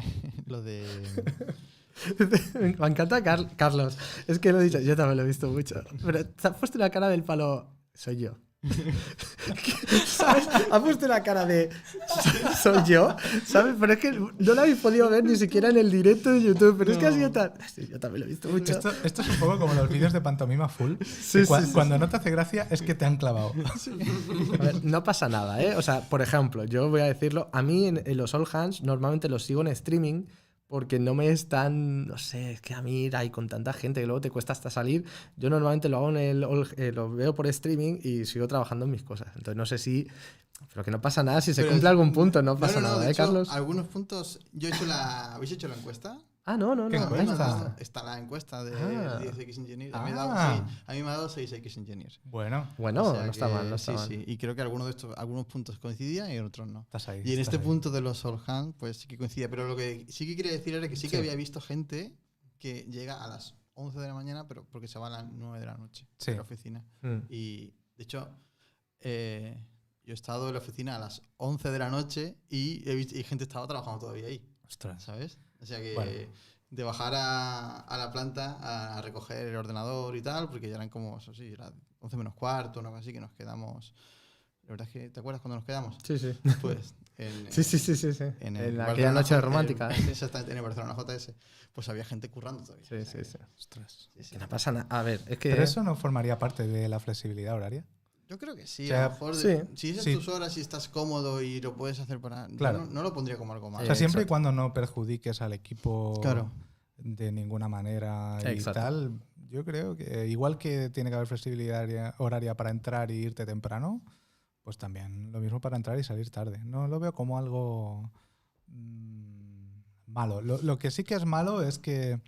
Me encanta Carlos. Es que lo he dicho, yo también lo he visto mucho. Pero te has puesto la cara del palo. Soy yo. ¿Sabes? Ha puesto la cara de soy yo, ¿sabes? Pero es que no lo habéis podido ver ni siquiera en el directo de YouTube. Pero es que ha sido tan. Sí, yo también lo he visto mucho. Esto es un poco como los vídeos de pantomima full. Sí, que sí, cuando no te hace gracia es que te han clavado. A ver, no pasa nada, ¿eh? O sea, por ejemplo, yo voy a decirlo. A mí en los All Hands normalmente los sigo en streaming. Porque no me es tan, no sé, es que a mí ir ahí con tanta gente que luego te cuesta hasta salir. Yo normalmente lo hago lo veo por streaming y sigo trabajando en mis cosas. Entonces no sé si, pero que no pasa nada si se Pero cumple algún punto, no pasa de nada, hecho, Carlos? algunos puntos... ¿Habéis hecho la encuesta? Ah, no. ¿Qué ahí encuesta? Está la encuesta de Ah. 10X Engineer. Ah. A mí me ha dado 6X Engineer. Bueno, Bueno, O sea no está que mal, no está mal. Sí, y creo que algunos puntos coincidían y en otros no. estás ahí. Y en estás este ahí. punto de los All Hands, pues sí que coincidía. Pero lo que sí que quería decir era que sí que Sí. había visto gente que llega a las 11 de la mañana, pero porque se va a las 9 de la noche Sí. de la oficina. Mm. Y de hecho, yo he estado en la oficina a las 11 de la noche y he visto y gente estaba trabajando todavía ahí, Ostras. ¿sabes? O sea que Bueno. de bajar a la planta a recoger el ordenador y tal, porque ya eran como, eso sí, era 11 menos cuarto, una cosa así que nos quedamos. La verdad es que, ¿te acuerdas cuando nos quedamos? Sí, sí. Pues en, Sí. en En aquella Barcelona noche J- romántica. Exactamente, en el Barcelona JS. Pues había gente currando todavía. Sí, O sea sí. Ostras. sí, sí. Que no pasa nada. A ver, es que. ¿Pero eso no formaría parte de la flexibilidad horaria? Yo creo que sí. O sea, a lo mejor sí. si es Sí. tus horas y estás cómodo y lo puedes hacer para... Claro. No lo pondría como algo malo. O sea, siempre y exacto. cuando no perjudiques al equipo Claro. de ninguna manera y Exacto. tal, Yo creo que igual que tiene que haber flexibilidad horaria para entrar y irte temprano, pues también lo mismo para entrar y salir tarde. No lo veo como algo malo. Lo que sí que es malo es que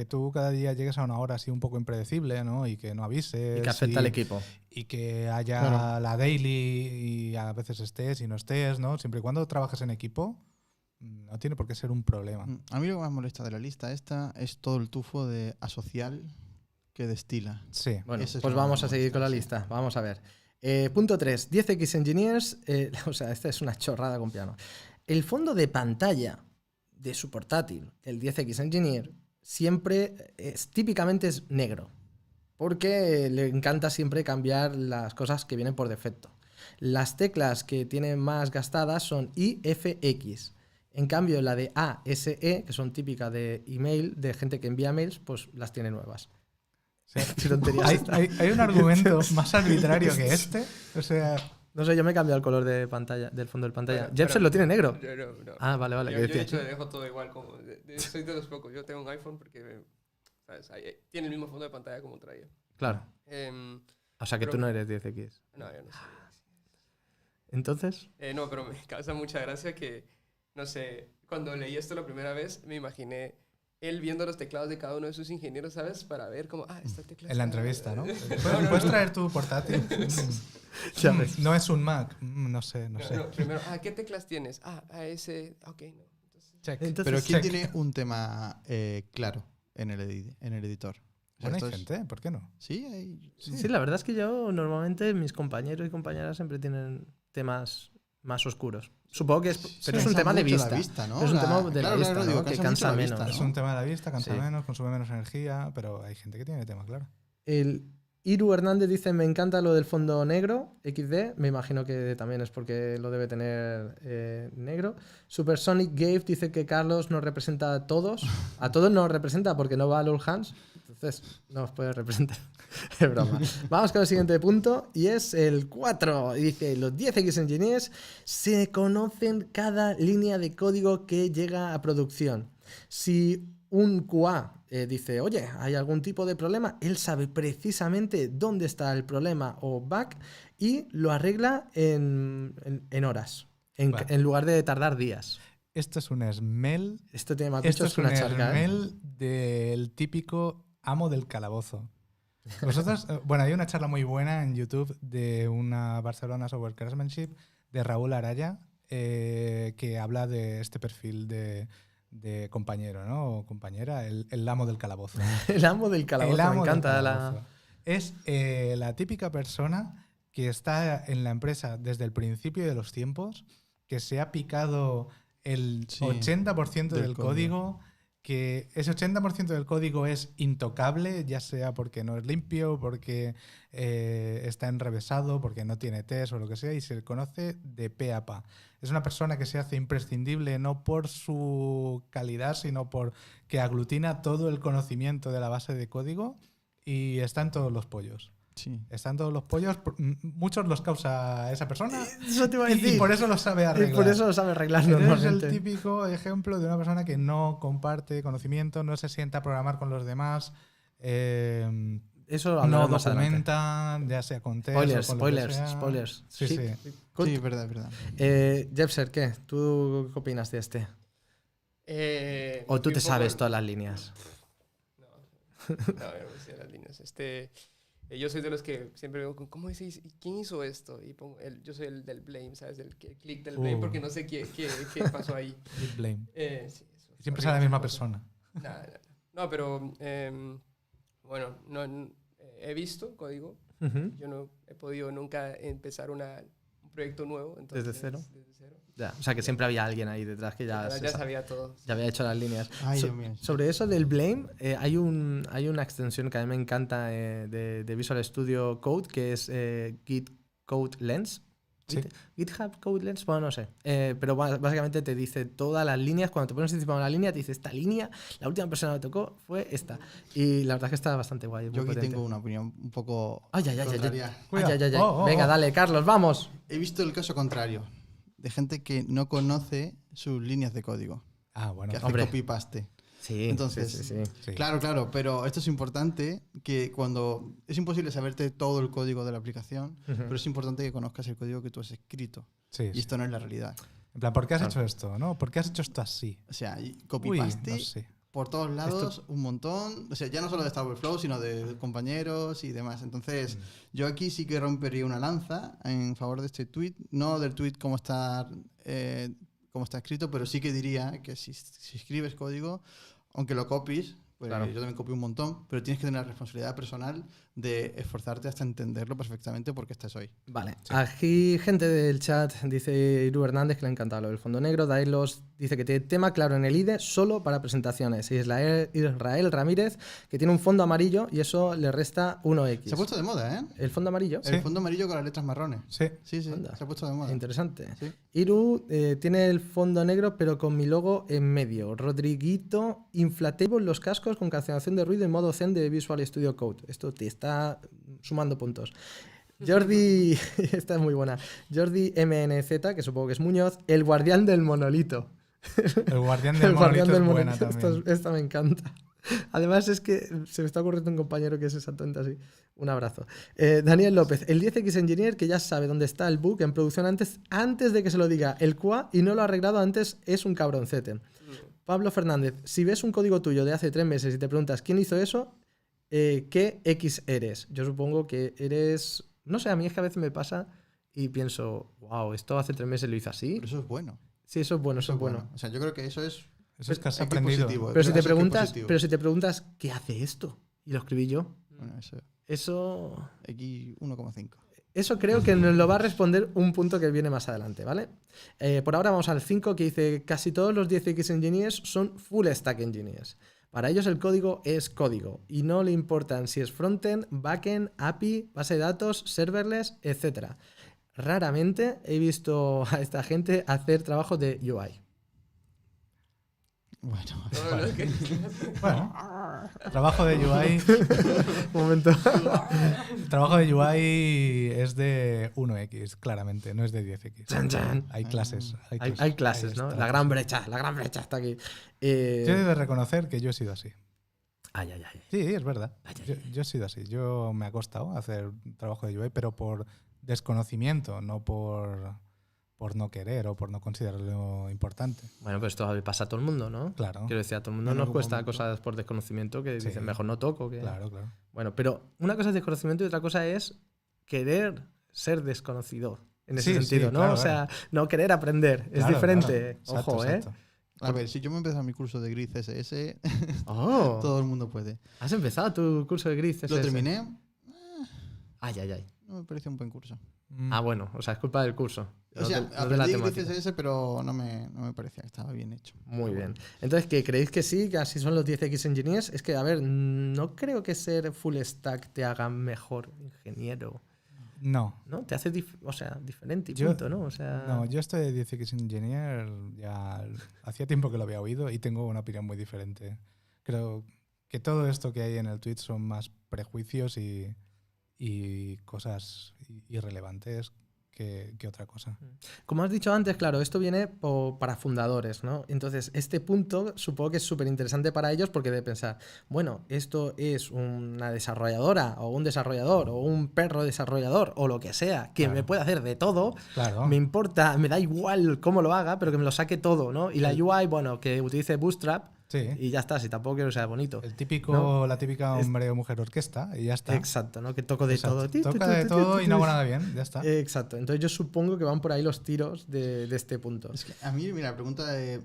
tú cada día llegues a una hora así un poco impredecible, ¿no? Y que no avises. Y que afecta al equipo. Y que haya Claro. la daily y a veces estés y no estés, ¿no? Siempre y cuando trabajes en equipo, no tiene por qué ser un problema. A mí lo que más molesta de la lista esta es todo el tufo de asocial que destila. Sí. Bueno, Ese es pues lo que vamos me a seguir molesta, con la sí. lista. Vamos a ver. Punto 3. 10X Engineers. O sea, esta es una chorrada con piano. El fondo de pantalla de su portátil, el 10X Engineer, típicamente es negro. Porque le encanta siempre cambiar las cosas que vienen por defecto. Las teclas que tienen más gastadas son I, F, X. En cambio, la de A, S, E, que son típicas de email, de gente que envía mails, pues las tiene nuevas. Sí. Qué tontería es esta. Hay un argumento más arbitrario que este. O sea, No sé, yo me he cambiado el color de pantalla, del fondo de pantalla. Pero- Jepsen lo tiene negro. No. Ah, vale. Yo, ¿qué yo de decía? hecho dejo todo igual. Soy de los pocos. Yo tengo un iPhone porque ¿sabes? Tiene el mismo fondo de pantalla como traía. Claro. O sea que pero- tú no eres 10X. No, yo no sé. Entonces, No, pero me causa mucha gracia que, no sé, cuando leí esto la primera vez, me imaginé él viendo los teclados de cada uno de sus ingenieros, ¿sabes? Para ver cómo, esta tecla en la está- entrevista, ¿no? no. ¿Puedes traer tu portátil? ya ves. No es un Mac. No sé. No, primero, ¿qué teclas tienes? ese, ok, no. Entonces, Check. Entonces, Pero ¿quién check. tiene un tema claro en el editor? O sea, Bueno, hay esto es- gente, ¿por qué no? Sí, hay... sí, la verdad es que yo normalmente mis compañeros y compañeras siempre tienen temas más oscuros. Supongo que es, pero es un Cansa tema de mucho vista. la vista, ¿no? Es un tema de la claro, vista, claro, ¿no? digo, Que cansa mucho cansa la menos. vista, Es ¿no? un tema de la vista, cansa Sí. menos, consume menos energía, pero hay gente que tiene tema, claro. El Iru Hernández dice, me encanta lo del fondo negro, XD, me imagino que también es porque lo debe tener negro. Supersonic Gave dice que Carlos nos representa a todos nos representa porque no va al All Hands, entonces no os puede representar. Es broma. Vamos con el siguiente punto y es el 4. Y dice, los 10X Engineers se conocen cada línea de código que llega a producción. Si un QA dice, oye, ¿hay algún tipo de problema? Él sabe precisamente dónde está el problema o bug y lo arregla en horas, Vale. en lugar de tardar días. Esto es un smell. Esto tiene más Esto bichos es que un una charca. ¿eh? smell del típico amo del calabozo. Vosotros, bueno, hay una charla muy buena en YouTube de una Barcelona Software Craftsmanship de Raúl Araya que habla de este perfil de compañero, ¿no? O compañera, el amo del calabozo. El amo del calabozo, El amo me del encanta. calabozo. Es la típica persona que está en la empresa desde el principio de los tiempos, que se ha picado el Sí, 80% del del código, que ese 80% del código es intocable, ya sea porque no es limpio, porque está enrevesado, porque no tiene test o lo que sea, y se le conoce de pe a pa. Es una persona que se hace imprescindible no por su calidad, sino por que aglutina todo el conocimiento de la base de código y está en todos los pollos. Sí. Están todos los pollos, muchos los causa esa persona Eso te iba a decir. y por eso los sabe Y arreglar. por eso lo sabe arreglar Entonces es normalmente. el típico ejemplo de una persona que no comparte conocimiento, no se sienta a programar con los demás, Eso no hablaremos más adelante. documenta, ya sea con test Spoilers, o con lo que sea. spoilers. Sí, sí. Cool. Sí, es verdad, es verdad. Jepser, ¿qué? ¿Tú qué opinas de este? ¿O tú te sabes todas las líneas? No, yo no sé las líneas. Yo soy de los que siempre veo, ¿cómo dice? ¿Quién hizo esto? Y pongo, yo soy el del blame, ¿sabes? El click del blame, porque no sé qué pasó ahí. Git blame. Sí, eso es Siempre sale la horrible. misma persona. No, pero bueno, no, he visto código. Ujú. Yo no he podido nunca empezar un proyecto nuevo. Entonces, ¿Desde cero? Desde cero. Ya, o sea que siempre había alguien ahí detrás que ya, Ya sabía todo. ya había hecho las líneas. Ay, Dios mío. Sobre eso del blame, hay una extensión que a mí me encanta de Visual Studio Code que es Git Code Lens. Sí. GitHub Code Lens, bueno, no sé. Pero básicamente te dice todas las líneas. Cuando te pones encima de una línea, te dice esta línea, la última persona que tocó fue esta. Y la verdad es que está bastante guay. Yo aquí tengo una opinión un poco Ay, ay, ay, ay, contraria. ay. Cuidado. Ay, ay, ay. Oh, oh, Venga, oh. dale, Carlos, vamos. He visto el caso contrario, de gente que no conoce sus líneas de código, Ah, bueno. que hace Hombre. copy-paste. Sí, Entonces, sí. Sí. Claro, pero esto es importante, que cuando es imposible saberte todo el código de la aplicación, pero es importante que conozcas el código que tú has escrito. Sí, Y sí. esto no es la realidad. En plan, ¿por qué has Claro. hecho esto? ¿No? ¿Por qué has hecho esto así? O sea, Uy, copy-paste no sé. por todos lados, un montón. O sea, ya no solo de Stack Overflow, sino de compañeros y demás. Entonces, yo aquí sí que rompería una lanza en favor de este tweet. No del tweet como está escrito, pero sí que diría que si escribes código, aunque lo copies, pues Claro. yo también copio un montón, pero tienes que tener la responsabilidad personal de esforzarte hasta entenderlo perfectamente porque estás hoy. Vale, aquí gente del chat dice Iru Hernández que le ha encantado lo del fondo negro. Dailos dice que tiene tema claro en el IDE solo para presentaciones. Y Israel Ramírez que tiene un fondo amarillo y eso le resta 1x. Se ha puesto de moda, ¿eh? ¿El fondo amarillo? Sí. El fondo amarillo con las letras marrones. Sí. Sí, Anda. se ha puesto de moda. Interesante. Sí. Iru tiene el fondo negro pero con mi logo en medio. Rodriguito, inflatable los cascos con cancelación de ruido en modo zen de Visual Studio Code. Esto te está sumando puntos. Jordi, esta es muy buena. Jordi MNZ, que supongo que es Muñoz, el guardián del monolito. El guardián del El guardián monolito del es buena monolito. también. Esta me encanta. Además es que se me está ocurriendo un compañero que es exactamente así. Un abrazo. Daniel López, el 10X Engineer que ya sabe dónde está el bug en producción antes de que se lo diga el QA y no lo ha arreglado antes es un cabroncete. Pablo Fernández, si ves un código tuyo de hace 3 meses y te preguntas quién hizo eso, ¿qué X eres? Yo supongo que eres... No sé, a mí es que a veces me pasa y pienso, wow, esto hace 3 meses lo hizo así. Pero eso es bueno. Sí, eso es bueno, eso es bueno. O sea, yo creo que eso es Eso es que has X aprendido. positivo. Pero si, te Eso es preguntas, positivo. pero si te preguntas, ¿qué hace esto? Y lo escribí yo. Bueno, Eso... X 1,5. Eso creo que nos lo va a responder un punto que viene más adelante, ¿vale? Por ahora vamos al 5 que dice, casi todos los 10X Engineers son full stack engineers. Para ellos el código es código y no le importan si es frontend, backend, API, base de datos, serverless, etc. Raramente he visto a esta gente hacer trabajos de UI. Bueno, Todo lo que- Bueno, trabajo de UI. Un momento. Trabajo de UI es de 1X, claramente, no es de 10X. Chan, chan. Hay clases. Hay clases, ¿no? está. La gran brecha está aquí. Yo he de reconocer que yo he sido así. Ay, ay, ay. Sí, es verdad. Yo he sido así. Yo me ha costado hacer trabajo de UI, pero por desconocimiento, no por no querer o por no considerarlo importante. Bueno, pues esto pasa a todo el mundo, ¿no? Claro, Quiero decir, a todo el mundo En nos algún cuesta momento. cosas por desconocimiento que Sí. dicen, mejor no toco. Que... claro, claro. Bueno, pero una cosa es desconocimiento y otra cosa es querer ser desconocido. En ese Sí, sentido, sí, ¿no? claro, o sea, no querer aprender. Es Claro, diferente. claro. Ojo, Exacto, exacto. a ver, si yo me empiezo mi curso de Grid CSS, Oh, todo el mundo puede. has empezado tu curso de gris. Lo CSS. terminé, Ay, ay, ay. no me pareció un buen curso. Mm. Ah, bueno, o sea, es culpa del curso. O sea, no de la aprendí Grid temática. CSS, pero no me parecía que estaba bien hecho. Muy bien. Entonces, ¿qué creéis que sí? Que así son los 10X Engineers. Es que, a ver, no creo que ser full stack te haga mejor ingeniero. No. ¿No? Te hace diferente y Yo- punto, ¿no? O sea, No, yo estoy de 10X Engineer ya hacía tiempo que lo había oído y tengo una opinión muy diferente. Creo que todo esto que hay en el tweet son más prejuicios y cosas irrelevantes que otra cosa. como has dicho antes, claro, esto viene para fundadores, ¿no? Entonces, este punto supongo que es súper interesante para ellos porque de pensar, bueno, esto es una desarrolladora o un desarrollador o un perro desarrollador o lo que sea, que Claro. me puede hacer de todo. Claro. Me importa, me da igual cómo lo haga, pero que me lo saque todo, ¿no? Y la UI, bueno, que utilice Bootstrap Sí. y ya está, si tampoco quiero que sea bonito. El típico, ¿no? la típica Es- hombre o mujer orquesta y ya está. Exacto, ¿no? Que toco de Exacto. todo. Toca de todo y no hago nada bien, ya está. Exacto, entonces yo supongo que van por ahí los tiros de este punto. Es que a mí, mira, la pregunta de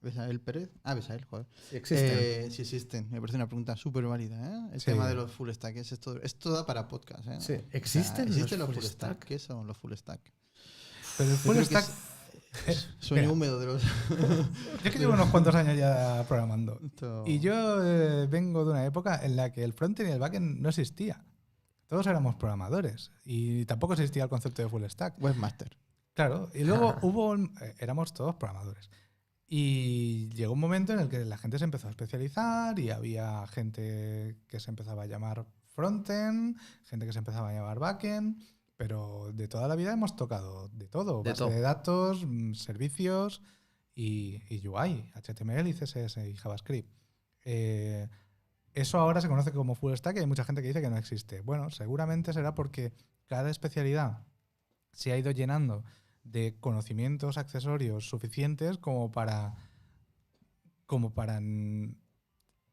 Bezael Pérez. Ah, Bezael, joder. Si existen. Si existen. Me parece una pregunta súper válida, ¿eh? El Sí. tema de los full stack. Esto da para podcast, ¿eh? Sí. O sea, ¿Existen ¿existen los los full full stack? stack? ¿Qué son los full stack? Pero el Yo full creo que stack. Sueño Mira. húmedo de los. Yo que llevo unos cuantos años ya programando. Esto- Y yo vengo de una época en la que el frontend y el backend no existía. Todos éramos programadores y tampoco existía el concepto de full stack. Webmaster. Claro, y luego éramos todos programadores. Y llegó un momento en el que la gente se empezó a especializar y había gente que se empezaba a llamar frontend, gente que se empezaba a llamar backend, pero de toda la vida hemos tocado de todo. De Base todo. de datos, servicios y UI, HTML y CSS y JavaScript. Eso ahora se conoce como full stack y hay mucha gente que dice que no existe. Bueno, seguramente será porque cada especialidad se ha ido llenando de conocimientos accesorios suficientes como para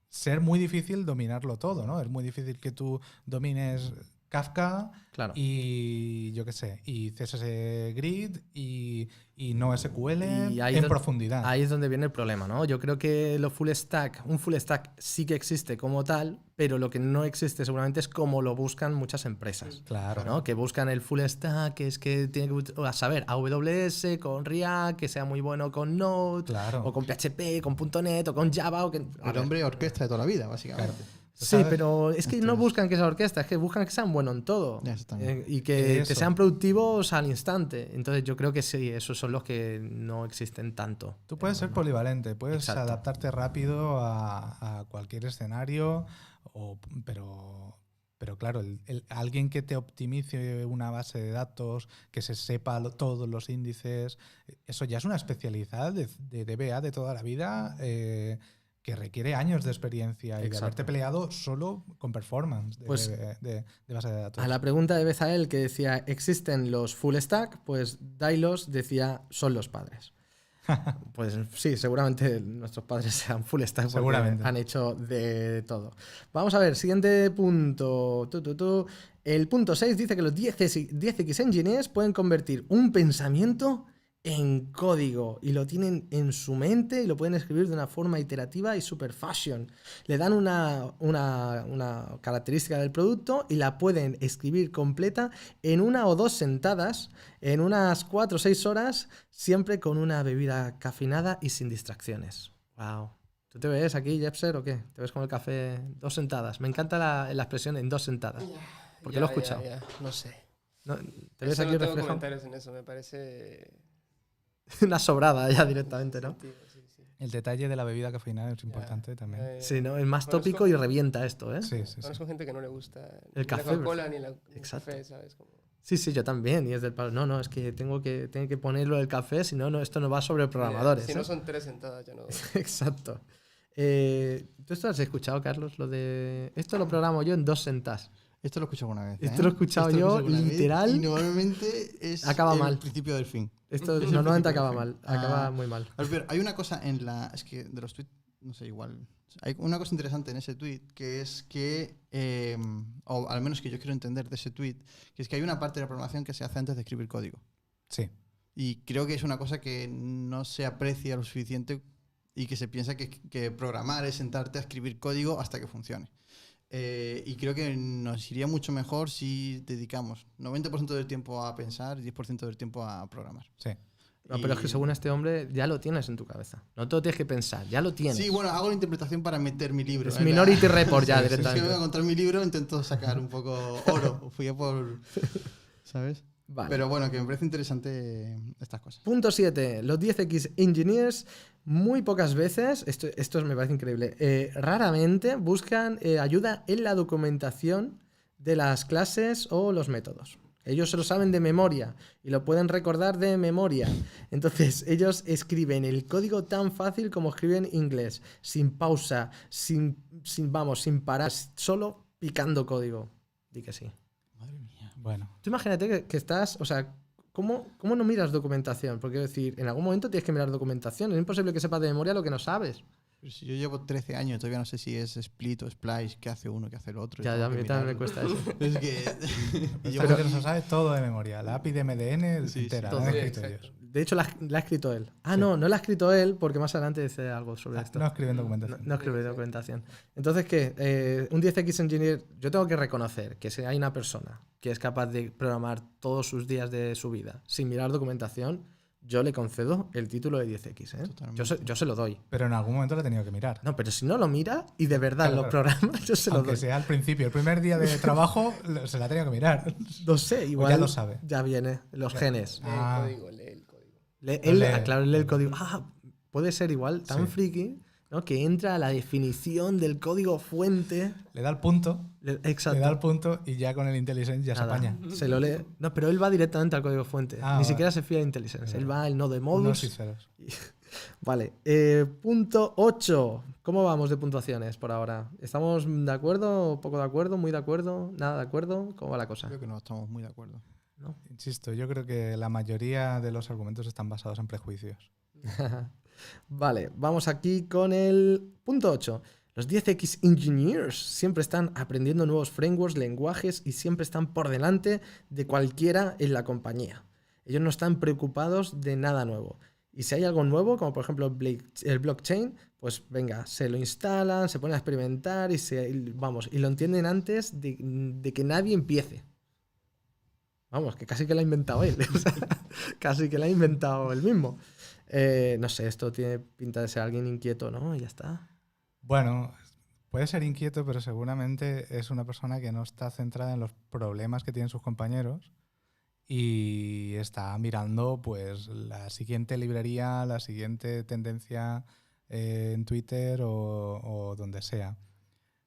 ser muy difícil dominarlo todo, ¿no? Es muy difícil que tú domines Kafka Claro. y yo qué sé, y CSS Grid y NoSQL Y ahí en don- profundidad. Ahí es donde viene el problema, ¿no? Yo creo que un full stack sí que existe como tal, pero lo que no existe seguramente es como lo buscan muchas empresas. Claro. ¿No? Que buscan el full stack, que es que tiene que saber AWS con React, que sea muy bueno con Node, Claro. o con PHP, con .NET, o con Java. O que, a El ver. hombre orquesta de toda la vida, básicamente. Sí, ¿sabes? pero es que no Entonces- buscan que sea orquesta, es que buscan que sean buenos en todo. Ya, eso también. Y que Eso. sean productivos al instante. Entonces yo creo que sí, esos son los que no existen tanto. Tú puedes ser polivalente, puedes Exacto. adaptarte rápido a cualquier escenario, pero claro, alguien que te optimice una base de datos, que se sepa todos los índices, eso ya es una especialidad de DBA de toda la vida que requiere años de experiencia y de Exacto. haberte peleado solo con performance Pues- de base de datos. A la pregunta de Bezael que decía, ¿existen los full stack? Pues Dailos decía, son los padres. Pues sí, seguramente nuestros padres sean full stack porque Seguramente. han hecho de todo. Vamos a ver, siguiente punto. El punto 6 dice que los 10X Engineers pueden convertir un pensamiento en código y lo tienen en su mente y lo pueden escribir de una forma iterativa y super fashion. Le dan una característica del producto y la pueden escribir completa en 1 o 2 sentadas, en unas 4 o 6 horas, siempre con una bebida cafeinada y sin distracciones. Wow. ¿Tú te ves aquí, Jepser, o qué? ¿Te ves con el café 2 sentadas? Me encanta la expresión en 2 sentadas. Porque lo he escuchado. Ya, no sé. ¿No? ¿Te ves Eso aquí no tengo reflejado? comentarios en eso, me parece... Una sobrada ya directamente, ¿no? sentido, sí, sí. El detalle de la bebida cafeinada es importante también. Sí, ¿no? Es más Conozco- tópico y revienta esto, ¿eh? Sí, sí, sí. Conozco gente que no le gusta El ni café, la Coca-Cola ni el Exacto. café, ¿sabes? Como... Sí, sí, yo también. Y es del palo. No, es que tengo que ponerlo del café, si no, esto no va sobre programadores. Si ¿eh? no son 3 sentadas, ya no... Exacto. ¿Tú esto has escuchado, Carlos? Lo de. Esto lo programo yo en 2 sentadas. Esto lo he escuchado alguna vez. Esto lo he escuchado Esto yo, escuchado alguna vez literal. Y normalmente es Acaba el mal. principio del fin. Esto Es el normalmente principio acaba del mal. fin. Acaba muy mal. A ver, hay una cosa en la. Es que de los tweets, no sé, igual. Hay una cosa interesante en ese tweet que es que. O al menos que yo quiero entender de ese tweet, que es que hay una parte de la programación que se hace antes de escribir código. Sí. Y creo que es una cosa que no se aprecia lo suficiente y que se piensa que programar es sentarte a escribir código hasta que funcione. Y creo que nos iría mucho mejor si dedicamos 90% del tiempo a pensar y 10% del tiempo a programar. Sí. No, pero es que según este hombre ya lo tienes en tu cabeza. No todo tienes que pensar, ya lo tienes. Sí, bueno, hago la interpretación para meter mi libro. Es Minority Report ya Es que directamente. me voy a encontrar mi libro, intento sacar un poco oro. Fui a por... ¿Sabes? Vale. Pero bueno, que me parece interesante estas cosas. Punto 7. Los 10X Engineers muy pocas veces, esto me parece increíble, raramente buscan ayuda en la documentación de las clases o los métodos. Ellos se lo saben de memoria y lo pueden recordar de memoria. Entonces, ellos escriben el código tan fácil como escriben inglés, sin pausa, sin parar, solo picando código. Di que sí. Madre mía. Bueno. Tú imagínate que estás, o sea, ¿cómo no miras documentación? Porque es decir, en algún momento tienes que mirar documentación. Es imposible que sepas de memoria lo que no sabes. Pero si yo llevo 13 años, todavía no sé si es split o splice, qué hace uno, qué hace el otro. Ya, a tengo mí que también me mirarlo. cuesta eso. Es que... y yo Pero que aquí- se sabe todo de memoria. La API de MDN Sí, entera, sí, la han todo. escrito Sí, ellos. exacto. De hecho, la ha escrito él. Ah, Sí. no la ha escrito él porque más adelante dice algo sobre esto. No escriben No, documentación. no escribe documentación. Entonces, ¿qué? Un 10X Engineer, yo tengo que reconocer que si hay una persona que es capaz de programar todos sus días de su vida sin mirar documentación, yo le concedo el título de 10X. ¿eh? Totalmente. Yo se lo doy. Pero en algún momento lo he tenido que mirar. No, pero si no lo mira y de verdad Claro, lo claro. programa, yo se lo Aunque doy. sea al principio, el primer día de trabajo, se la ha tenido que mirar. No sé, igual. ya lo sabe. Ya viene, los genes. Lee Ah. el código, lee el código. Claro, lee el código. Ah, puede ser igual, tan Sí. friki, ¿no? Que entra a la definición del código fuente. Le da el punto, Exacto. le da el punto y ya con el IntelliSense ya Nada, se apaña. se lo lee. No, pero él va directamente al código fuente. Ah, Ni vale. siquiera se fía de IntelliSense. Él va al nodo de Unos y modus. ceros. Vale, punto 8. ¿Cómo vamos de puntuaciones por ahora? ¿Estamos de acuerdo? ¿Poco de acuerdo? ¿Muy de acuerdo? ¿Nada de acuerdo? ¿Cómo va la cosa? Creo que no estamos muy de acuerdo. ¿No? Insisto, yo creo que la mayoría de los argumentos están basados en prejuicios. Vale, vamos aquí con el punto 8. Los 10X Engineers siempre están aprendiendo nuevos frameworks, lenguajes y siempre están por delante de cualquiera en la compañía. Ellos no están preocupados de nada nuevo. Y si hay algo nuevo, como por ejemplo el blockchain, pues venga, se lo instalan, se ponen a experimentar y lo entienden antes de que nadie empiece. Vamos, que casi que lo ha inventado él. O sea, casi que lo ha inventado él mismo. No sé, esto tiene pinta de ser alguien inquieto, ¿no? Y ya está. Bueno, puede ser inquieto, pero seguramente es una persona que no está centrada en los problemas que tienen sus compañeros y está mirando pues la siguiente librería, la siguiente tendencia en Twitter o donde sea.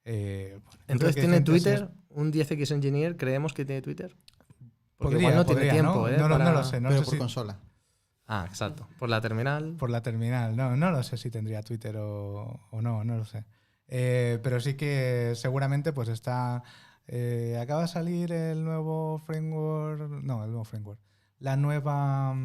Entonces, ¿tiene Twitter? ¿Un 10X Engineer creemos que tiene Twitter? Porque Podría, igual no tiene podría, tiempo, ¿no? ¿eh? No, para- no lo sé, no Pero sé por si consola. Ah, exacto. Por la terminal. por la terminal. No lo sé si tendría Twitter o no lo sé. Pero sí que seguramente pues está... acaba de salir el nuevo framework... No, el nuevo framework. La nueva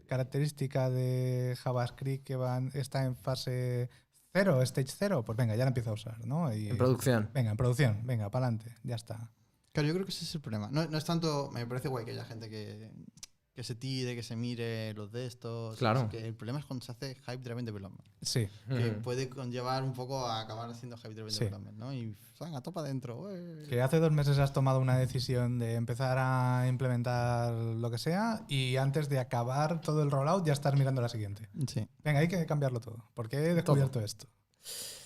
característica de JavaScript que está en fase 0, stage 0. Pues venga, ya la empiezo a usar, ¿no? Y, En producción. venga, en producción. Venga, para adelante. Ya está. Claro, yo creo que ese es el problema. No es tanto. Me parece guay que haya gente que se tire, que se mire los de estos. Claro. Que el problema es cuando se hace hype driven development. Sí. Que Ujú. puede conllevar un poco a acabar haciendo hype driven Sí. development, ¿no? Y venga, topa adentro. Que hace 2 meses has tomado una decisión de empezar a implementar lo que sea y antes de acabar todo el rollout ya estás mirando la siguiente. Sí. Venga, hay que cambiarlo todo. ¿Por qué he descubierto esto?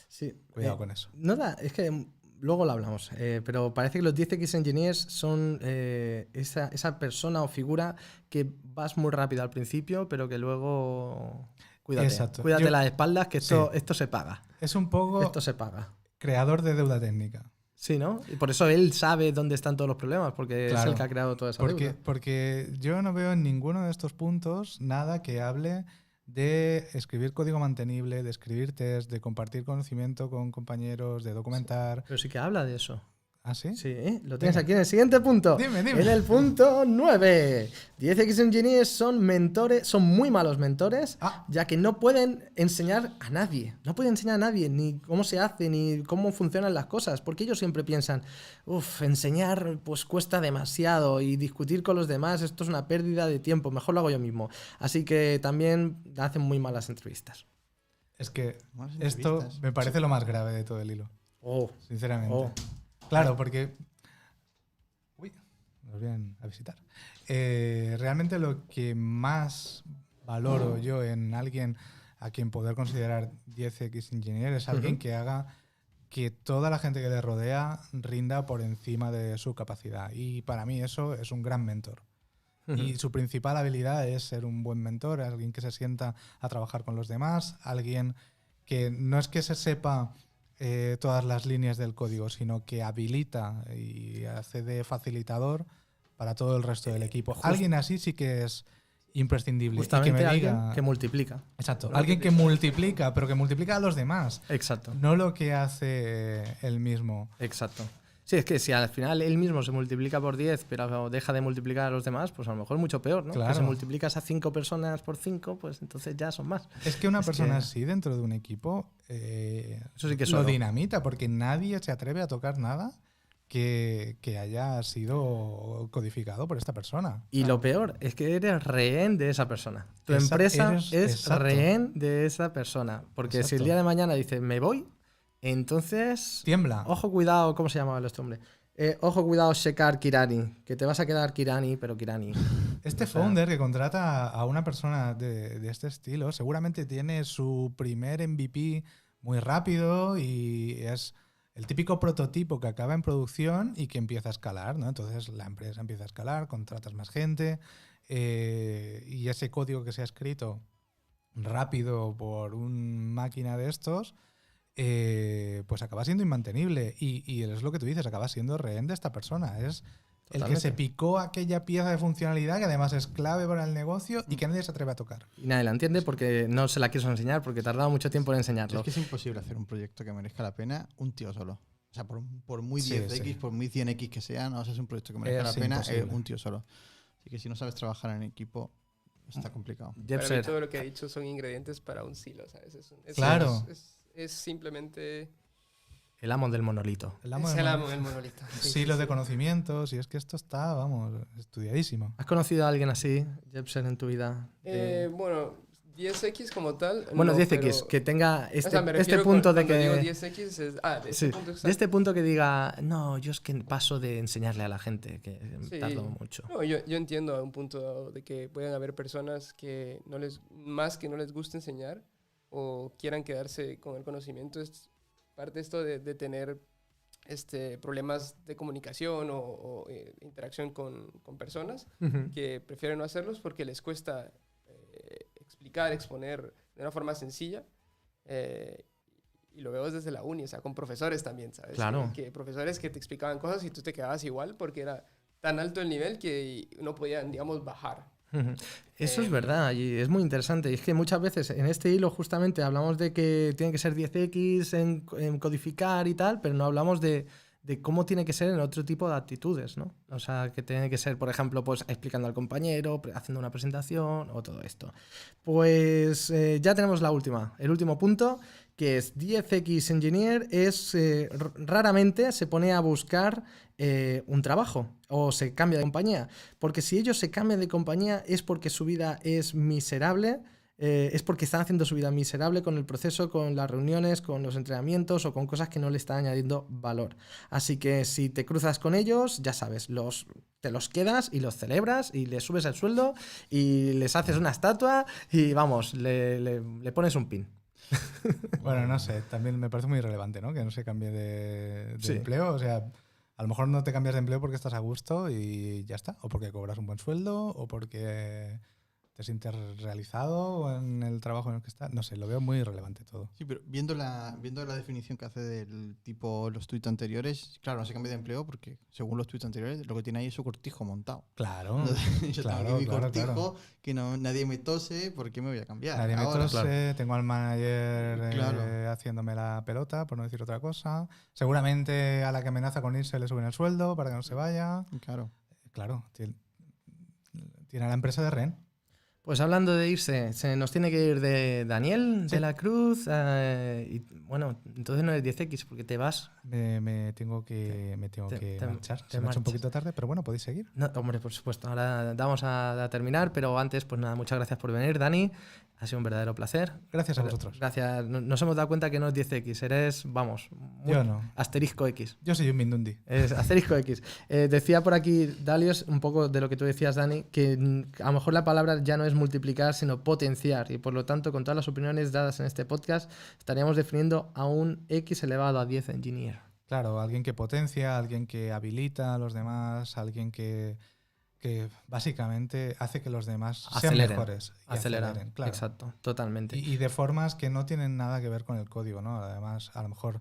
Sí. Cuidado con eso. Nada, es que luego lo hablamos, pero parece que los 10X Engineers son esa persona o figura que vas muy rápido al principio, pero que luego... Cuídate, Exacto. cuídate Yo- las espaldas, que esto se paga. Es un poco Esto se paga. creador de deuda técnica. Sí, ¿no? Y por eso él sabe dónde están todos los problemas, porque es Claro. el que ha creado toda esa Porque, deuda. porque yo no veo en ninguno de estos puntos nada que hable de escribir código mantenible, de escribir test, de compartir conocimiento con compañeros, de documentar. Pero sí que habla de eso. ¿Ah, sí? Sí, lo tienes Venga. aquí en el siguiente punto. Dime. En el punto 9. 10X Engineers son mentores, son muy malos mentores, Ah. ya que no pueden enseñar a nadie. No pueden enseñar a nadie ni cómo se hace, ni cómo funcionan las cosas, porque ellos siempre piensan, enseñar pues cuesta demasiado y discutir con los demás, esto es una pérdida de tiempo, mejor lo hago yo mismo. Así que también hacen muy malas entrevistas. Es que Malas esto entrevistas. me parece lo más grave de todo el hilo, Oh, sinceramente. oh. Claro, porque... Uy, nos vienen a visitar. Realmente lo que más valoro yo en alguien a quien poder considerar 10X Engineer es alguien Ujú. que haga que toda la gente que le rodea rinda por encima de su capacidad. Y para mí eso es un gran mentor. Y su principal habilidad es ser un buen mentor, alguien que se sienta a trabajar con los demás, alguien que no es que se sepa todas las líneas del código, sino que habilita y hace de facilitador para todo el resto del equipo. Alguien así sí que es imprescindible. Y Justamente que me alguien diga, que multiplica. exacto, ¿no? alguien que multiplica, pero que multiplica a los demás, Exacto. no lo que hace él mismo. Exacto. Sí, es que si al final él mismo se multiplica por 10, pero deja de multiplicar a los demás, pues a lo mejor mucho peor, ¿no? Claro. Que si multiplicas a 5 personas por 5, pues entonces ya son más. Es que una Es persona que- así dentro de un equipo Eso sí que es lo oro. dinamita, porque nadie se atreve a tocar nada que haya sido codificado por esta persona. Y lo peor es que eres rehén de esa persona. Tu Exacto, empresa eres- es exacto. rehén de esa persona. Porque si Exacto. el día de mañana dices, me voy, entonces... Tiembla. Ojo, cuidado, ¿cómo se llamaba este hombre? Ojo, cuidado, Shekar Kirani. Que te vas a quedar Kirani, pero Kirani. Este O sea- founder que contrata a una persona de este estilo seguramente tiene su primer MVP muy rápido y es el típico prototipo que acaba en producción y que empieza a escalar, ¿no? Entonces la empresa empieza a escalar, contratas más gente y ese código que se ha escrito rápido por una máquina de estos pues acaba siendo inmantenible y es lo que tú dices, acaba siendo rehén de esta persona. Es El que se picó aquella pieza de funcionalidad que además es clave para el negocio y que nadie se atreve a tocar. Y nadie la entiende porque no se la quiso enseñar, porque tardaba mucho tiempo en Es enseñarlo. que es imposible hacer un proyecto que merezca la pena un tío solo. O sea, por muy Sí, 10X, sí. por muy 100X que sea, no vas a hacer un proyecto que merezca Es la pena imposible. un tío solo. Así que si no sabes trabajar en equipo, está complicado. Para mí Jepser, todo lo que he dicho son ingredientes para un silo, ¿sabes? Claro. Es simplemente... el amo del monolito. El amo Es del el mon- amo del monolito. Sí, Silos sí, de sí. conocimientos, y es que esto está, vamos, estudiadísimo. ¿Has conocido a alguien así, Jepser, en tu vida? Bueno, 10X como tal. Bueno, no, 10X, pero- que tenga o sea, me este refiero punto de cuando digo que... 10X es... de Sí, este punto de exacto. este punto que diga, no, yo es que paso de enseñarle a la gente, que Sí. tardo mucho. No, yo entiendo a un punto de que pueden haber personas que no les guste enseñar o quieran quedarse con el conocimiento. Es parte de esto de tener problemas de comunicación o interacción con personas Ujú. que prefieren no hacerlos porque les cuesta explicar, exponer de una forma sencilla. Y lo veo desde la uni, o sea, con profesores también, ¿sabes? Claro. Que profesores que te explicaban cosas y tú te quedabas igual porque era tan alto el nivel que no podían, digamos, bajar. Ujú. Eso es Em, verdad y es muy interesante. Y es que muchas veces en este hilo justamente hablamos de que tiene que ser 10X en codificar y tal, pero no hablamos de cómo tiene que ser en otro tipo de actitudes, ¿no? O sea, que tiene que ser, por ejemplo, pues explicando al compañero, haciendo una presentación o todo esto. Pues ya tenemos el último punto, que es 10X Engineer raramente se pone a buscar un trabajo o se cambia de compañía. Porque si ellos se cambian de compañía es porque su vida es miserable, es porque están haciendo su vida miserable con el proceso, con las reuniones, con los entrenamientos o con cosas que no le están añadiendo valor. Así que si te cruzas con ellos, ya sabes, te los quedas y los celebras y les subes el sueldo y les haces una estatua y vamos, le pones un pin. Bueno, no sé, también me parece muy relevante, ¿no? Que no se cambie de Sí. empleo. O sea, a lo mejor no te cambias de empleo porque estás a gusto y ya está. O porque cobras un buen sueldo, o porque te sientes realizado en el trabajo en el que estás. No sé, lo veo muy relevante todo. Sí, pero viendo la definición que hace del tipo los tweets anteriores, claro, no se cambia de empleo porque según los tweets anteriores lo que tiene ahí es su cortijo montado. Claro, Entonces, yo tengo claro, aquí mi claro, cortijo, claro. que nadie me tose, ¿por qué me voy a cambiar? Nadie me Ahora, tose, tengo al manager Claro. haciéndome la pelota, por no decir otra cosa. Seguramente a la que amenaza con irse le suben el sueldo para que no se vaya. Claro. Claro, tiene a la empresa de rehén. Pues hablando de irse, se nos tiene que ir de Daniel Sí. de la Cruz. Y bueno, entonces no es 10X porque te vas. Me tengo que te marchar. Se me ha hecho marchas. un poquito tarde, pero bueno, podéis seguir. No, hombre, por supuesto. Ahora vamos a terminar, pero antes, pues nada, muchas gracias por venir, Dani. Ha sido un verdadero placer. Gracias a vosotros. Gracias. Nos hemos dado cuenta que no es 10X, eres, vamos, Yo no. asterisco X. Yo soy un Mindundi. Es asterisco X. Decía por aquí, Dalios, un poco de lo que tú decías, Dani, que a lo mejor la palabra ya no es multiplicar, sino potenciar. Y por lo tanto, con todas las opiniones dadas en este podcast, estaríamos definiendo a un X elevado a 10 engineer. Claro, alguien que potencia, alguien que habilita a los demás, alguien que básicamente hace que los demás sean Aceleren. mejores. Y aceleren, claro. Exacto, totalmente. Y de formas que no tienen nada que ver con el código, ¿no? Además, a lo mejor,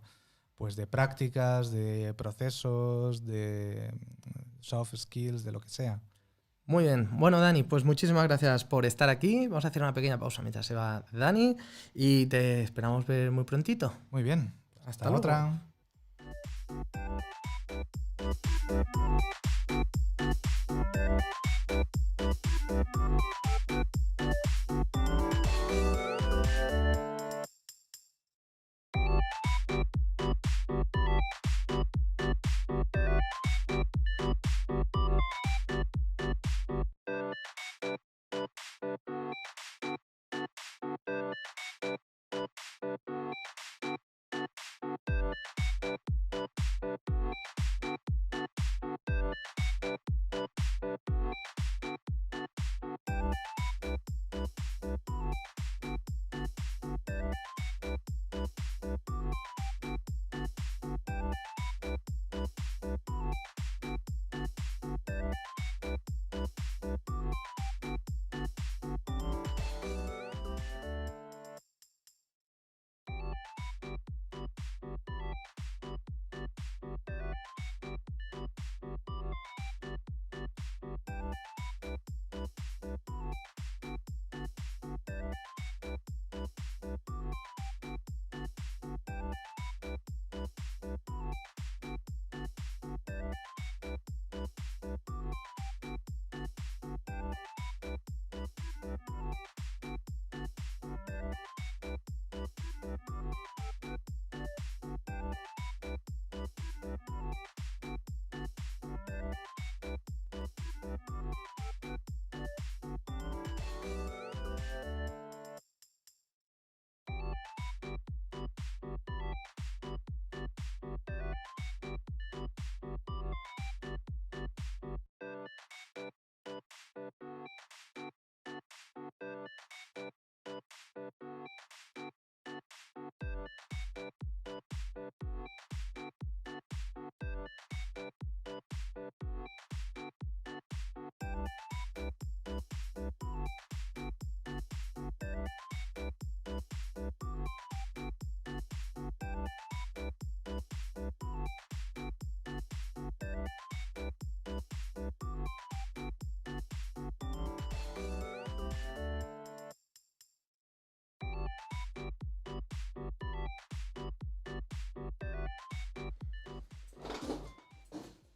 pues de prácticas, de procesos, de soft skills, de lo que sea. Muy bien. Bueno, Dani, pues muchísimas gracias por estar aquí. Vamos a hacer una pequeña pausa mientras se va Dani y te esperamos ver muy prontito. Muy bien. Hasta Hasta luego. otra.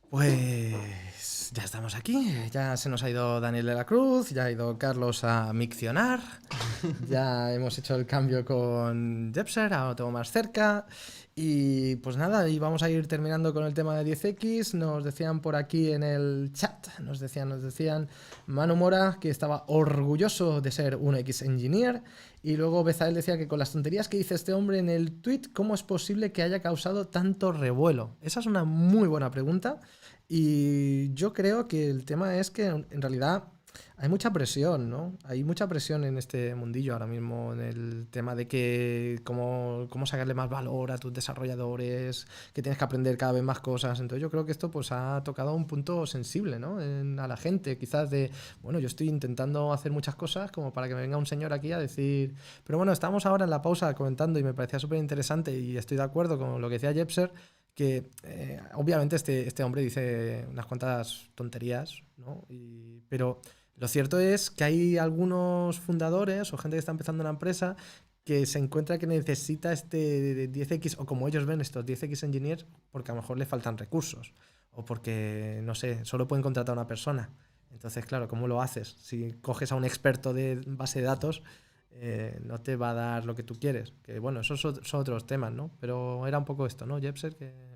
Pues ya estamos aquí, ya se nos ha ido Daniel de la Cruz, ya ha ido Carlos a miccionar, ya hemos hecho el cambio con Jepser, ahora lo tengo más cerca y pues nada, y vamos a ir terminando con el tema de 10X. Nos decían por aquí en el chat, nos decían Manu Mora que estaba orgulloso de ser un X Engineer y luego Bezael decía que con las tonterías que dice este hombre en el tweet, ¿cómo es posible que haya causado tanto revuelo? Esa es una muy buena pregunta. Y yo creo que el tema es que en realidad hay mucha presión, ¿no? Hay mucha presión en este mundillo ahora mismo, en el tema de que cómo sacarle más valor a tus desarrolladores, que tienes que aprender cada vez más cosas. Entonces yo creo que esto pues ha tocado un punto sensible, ¿no? A la gente, quizás de, bueno, yo estoy intentando hacer muchas cosas como para que me venga un señor aquí a decir... Pero bueno, estamos ahora en la pausa comentando y me parecía súper interesante y estoy de acuerdo con lo que decía Jepser, que obviamente este hombre dice unas cuantas tonterías, ¿no? Pero lo cierto es que hay algunos fundadores o gente que está empezando una empresa que se encuentra que necesita este 10X, o como ellos ven estos 10X engineers, porque a lo mejor le faltan recursos, o porque, no sé, solo pueden contratar a una persona. Entonces, claro, ¿cómo lo haces? Si coges a un experto de base de datos, no te va a dar lo que tú quieres. Que bueno, esos son otros temas, ¿no? Pero era un poco esto, ¿no, Jepser? Que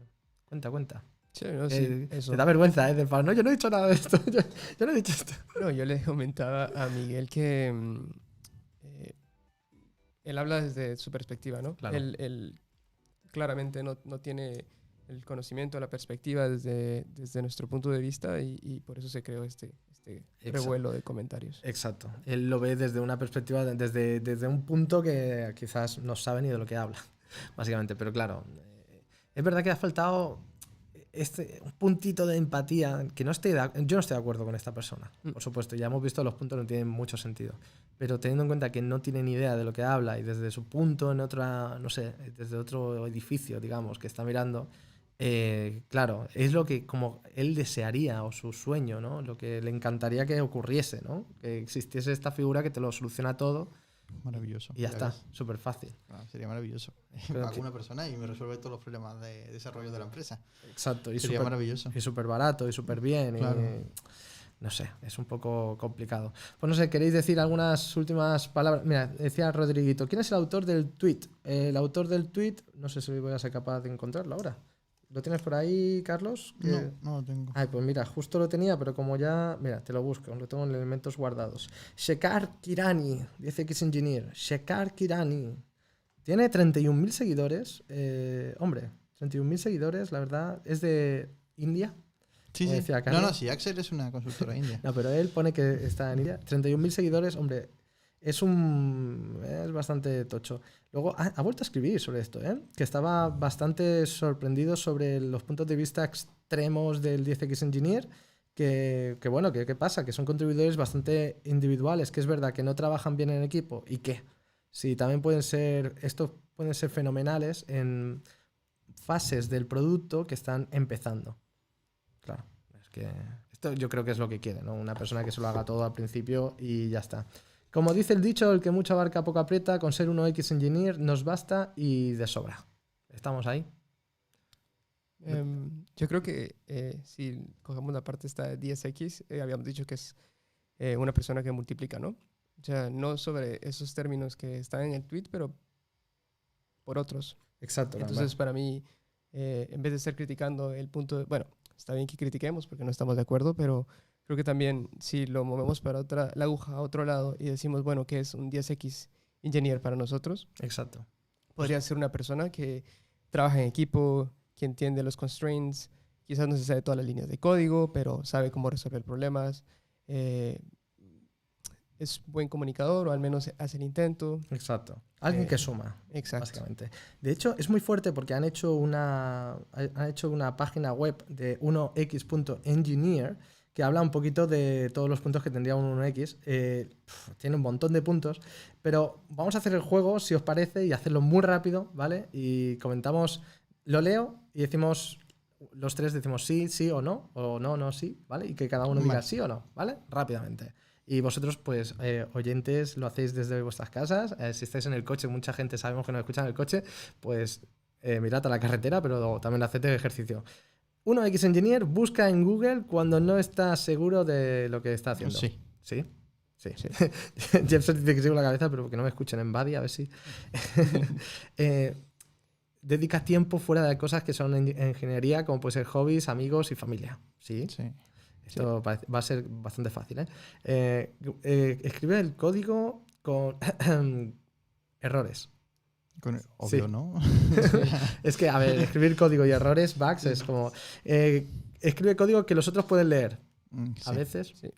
cuenta. Sí, no, sí, eso. Te da vergüenza, ¿eh? No, yo no he dicho nada de esto. Yo no he dicho esto. No, yo le comentaba a Miguel que él habla desde su perspectiva, ¿no? Claro. Él claramente no tiene el conocimiento, la perspectiva desde nuestro punto de vista y por eso se creó este revuelo de comentarios. Exacto. Él lo ve desde una perspectiva, desde un punto que quizás no sabe ni de lo que habla, básicamente. Pero claro, es verdad que ha faltado un puntito de empatía, que yo no estoy de acuerdo con esta persona, por supuesto. Ya hemos visto los puntos que no tienen mucho sentido. Pero teniendo en cuenta que no tiene ni idea de lo que habla y desde su punto en otra, no sé, desde otro edificio, digamos, que está mirando, claro, es lo que como él desearía o su sueño, ¿no? Lo que le encantaría que ocurriese, ¿no? Que existiese esta figura que te lo soluciona todo. Maravilloso. Y ya está, súper fácil. Sería maravilloso. Pago una persona y me resuelve todos los problemas de desarrollo de la empresa. Exacto. Y sería maravilloso. Y súper barato y súper bien. Claro. No sé, es un poco complicado. Pues no sé, ¿queréis decir algunas últimas palabras? Mira, decía Rodriguito, ¿quién es el autor del tweet? El autor del tweet, no sé si voy a ser capaz de encontrarlo ahora. ¿Lo tienes por ahí, Carlos? No lo tengo. Ay, pues mira, justo lo tenía, pero como ya... Mira, te lo busco, lo tengo en elementos guardados. Shekhar Kirani, 10X Engineer. Shekhar Kirani. Tiene 31.000 seguidores. Hombre, 31.000 seguidores, la verdad. Es de India. Sí, sí. Sí, Axel es una consultora india. No, pero él pone que está en India. 31.000 seguidores, hombre, es bastante tocho. Luego ha vuelto a escribir sobre esto, que estaba bastante sorprendido sobre los puntos de vista extremos del 10X Engineer, que bueno, ¿qué pasa? Que son contribuidores bastante individuales, que es verdad que no trabajan bien en equipo y que sí, también estos pueden ser fenomenales en fases del producto que están empezando. Claro, es que esto yo creo que es lo que quiere, ¿no? Una persona que se lo haga todo al principio y ya está. Como dice el dicho, el que mucho abarca poco aprieta, con ser 1X Engineer nos basta y de sobra. ¿Estamos ahí? Yo creo que si cogemos la parte esta de 10X, habíamos dicho que es una persona que multiplica, ¿no? O sea, no sobre esos términos que están en el tweet, pero por otros. Exacto. Entonces, para mí, en vez de estar criticando el punto de... Bueno, está bien que critiquemos porque no estamos de acuerdo, pero creo que también si lo movemos para la aguja a otro lado y decimos, bueno, ¿qué es un 10X Engineer para nosotros? Exacto. Podría ser una persona que trabaja en equipo, que entiende los constraints, quizás no se sabe todas las líneas de código, pero sabe cómo resolver problemas, es buen comunicador o al menos hace el intento. Exacto. Alguien que suma. Exacto. Básicamente. De hecho, es muy fuerte porque han hecho una página web de 1x.engineer que habla un poquito de todos los puntos que tendría un 1x. Tiene un montón de puntos, pero vamos a hacer el juego, si os parece, y hacerlo muy rápido, ¿vale? Y comentamos, lo leo y decimos, los tres decimos sí, sí o no no, sí, ¿vale? Y que cada uno diga sí o no, ¿vale? Rápidamente. Y vosotros, pues, oyentes, lo hacéis desde vuestras casas. Si estáis en el coche, mucha gente sabemos que nos escucha en el coche, pues mirad a la carretera, pero también haced ejercicio. Uno X Engineer busca en Google cuando no está seguro de lo que está haciendo. Sí. ¿Sí? Sí. Jefferson dice que sigo la cabeza, pero que no me escuchen en Buddy, a ver si. Dedica tiempo fuera de cosas que son ingeniería, como puede ser hobbies, amigos y familia. Sí. Sí. Esto va a ser bastante fácil, ¿eh? Escribe el código con errores. Obvio, Sí. ¿no? Es que, a ver, escribir código y errores, bugs, es como... escribe código que los otros pueden leer. Sí. A veces. Sí.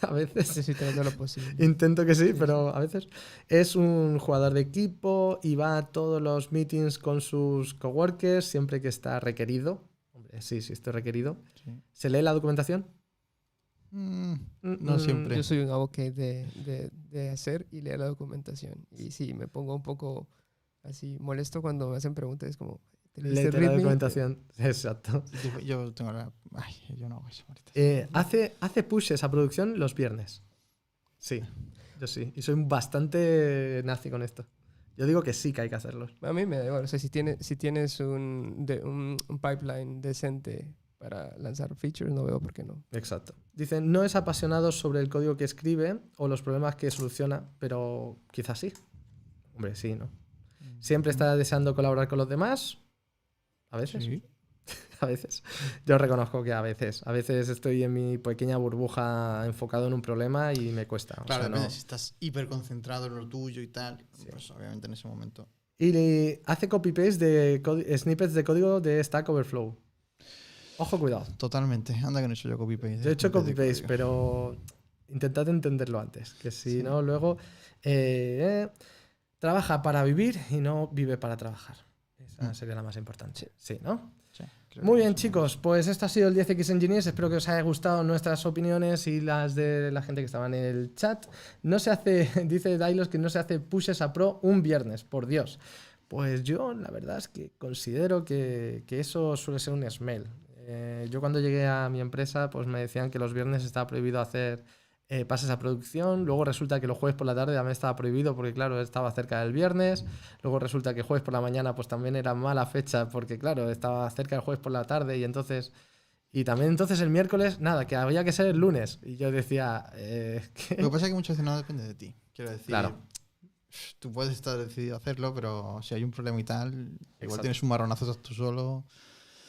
A veces. Necesito todo lo posible. Intento que sí, pero a veces. Es un jugador de equipo y va a todos los meetings con sus coworkers siempre que está requerido. Hombre, sí, estoy requerido. Sí. ¿Se lee la documentación? No siempre. Yo soy un advocate de hacer y leer la documentación. Y sí, me pongo un poco así molesto cuando me hacen preguntas. Es como, ¿te leíste el Léete la README? documentación. Exacto. Yo tengo la... Ay, yo no hago eso ahorita. Hace pushes a producción los viernes. Sí, yo sí. Y soy bastante nazi con esto. Yo digo que sí que hay que hacerlos. A mí me da igual. O sea, si tienes un pipeline decente para lanzar features, no veo por qué no. Exacto. Dice, no es apasionado sobre el código que escribe o los problemas que soluciona, pero quizás sí. Hombre, sí, ¿no? Siempre está deseando colaborar con los demás. A veces. Sí. A veces. Yo reconozco que a veces. A veces estoy en mi pequeña burbuja enfocado en un problema y me cuesta. Claro, O sea, depende. no. Si estás hiper concentrado en lo tuyo y tal, pues obviamente en ese momento. Y hace copy-paste de snippets de código de Stack Overflow. Ojo, cuidado. Totalmente. Anda que no he hecho yo copy-paste. Yo he hecho Snippet de copy-paste, código. pero intentad entenderlo antes. Que si Sí. no, luego trabaja para vivir y no vive para trabajar. Esa sería la más importante. Sí, ¿no? Sí, creo Muy que bien, eso chicos. Pues esto ha sido el 10X Engineers. Espero que os haya gustado nuestras opiniones y las de la gente que estaba en el chat. No se hace, dice Dailos, que no se hace pushes a pro un viernes, por Dios. Pues yo, la verdad es que considero que eso suele ser un smell. Yo cuando llegué a mi empresa, pues me decían que los viernes estaba prohibido hacer pases a producción. Luego resulta que los jueves por la tarde también estaba prohibido porque, claro, estaba cerca del viernes. Luego resulta que jueves por la mañana pues también era mala fecha porque, claro, estaba cerca del jueves por la tarde y entonces... Y también entonces el miércoles, nada, que había que ser el lunes. Y yo decía... Lo que pasa es que muchas veces no depende de ti. Quiero decir, Claro. tú puedes estar decidido a hacerlo, pero si hay un problema y tal, igual Exacto. tienes un marronazo tú solo.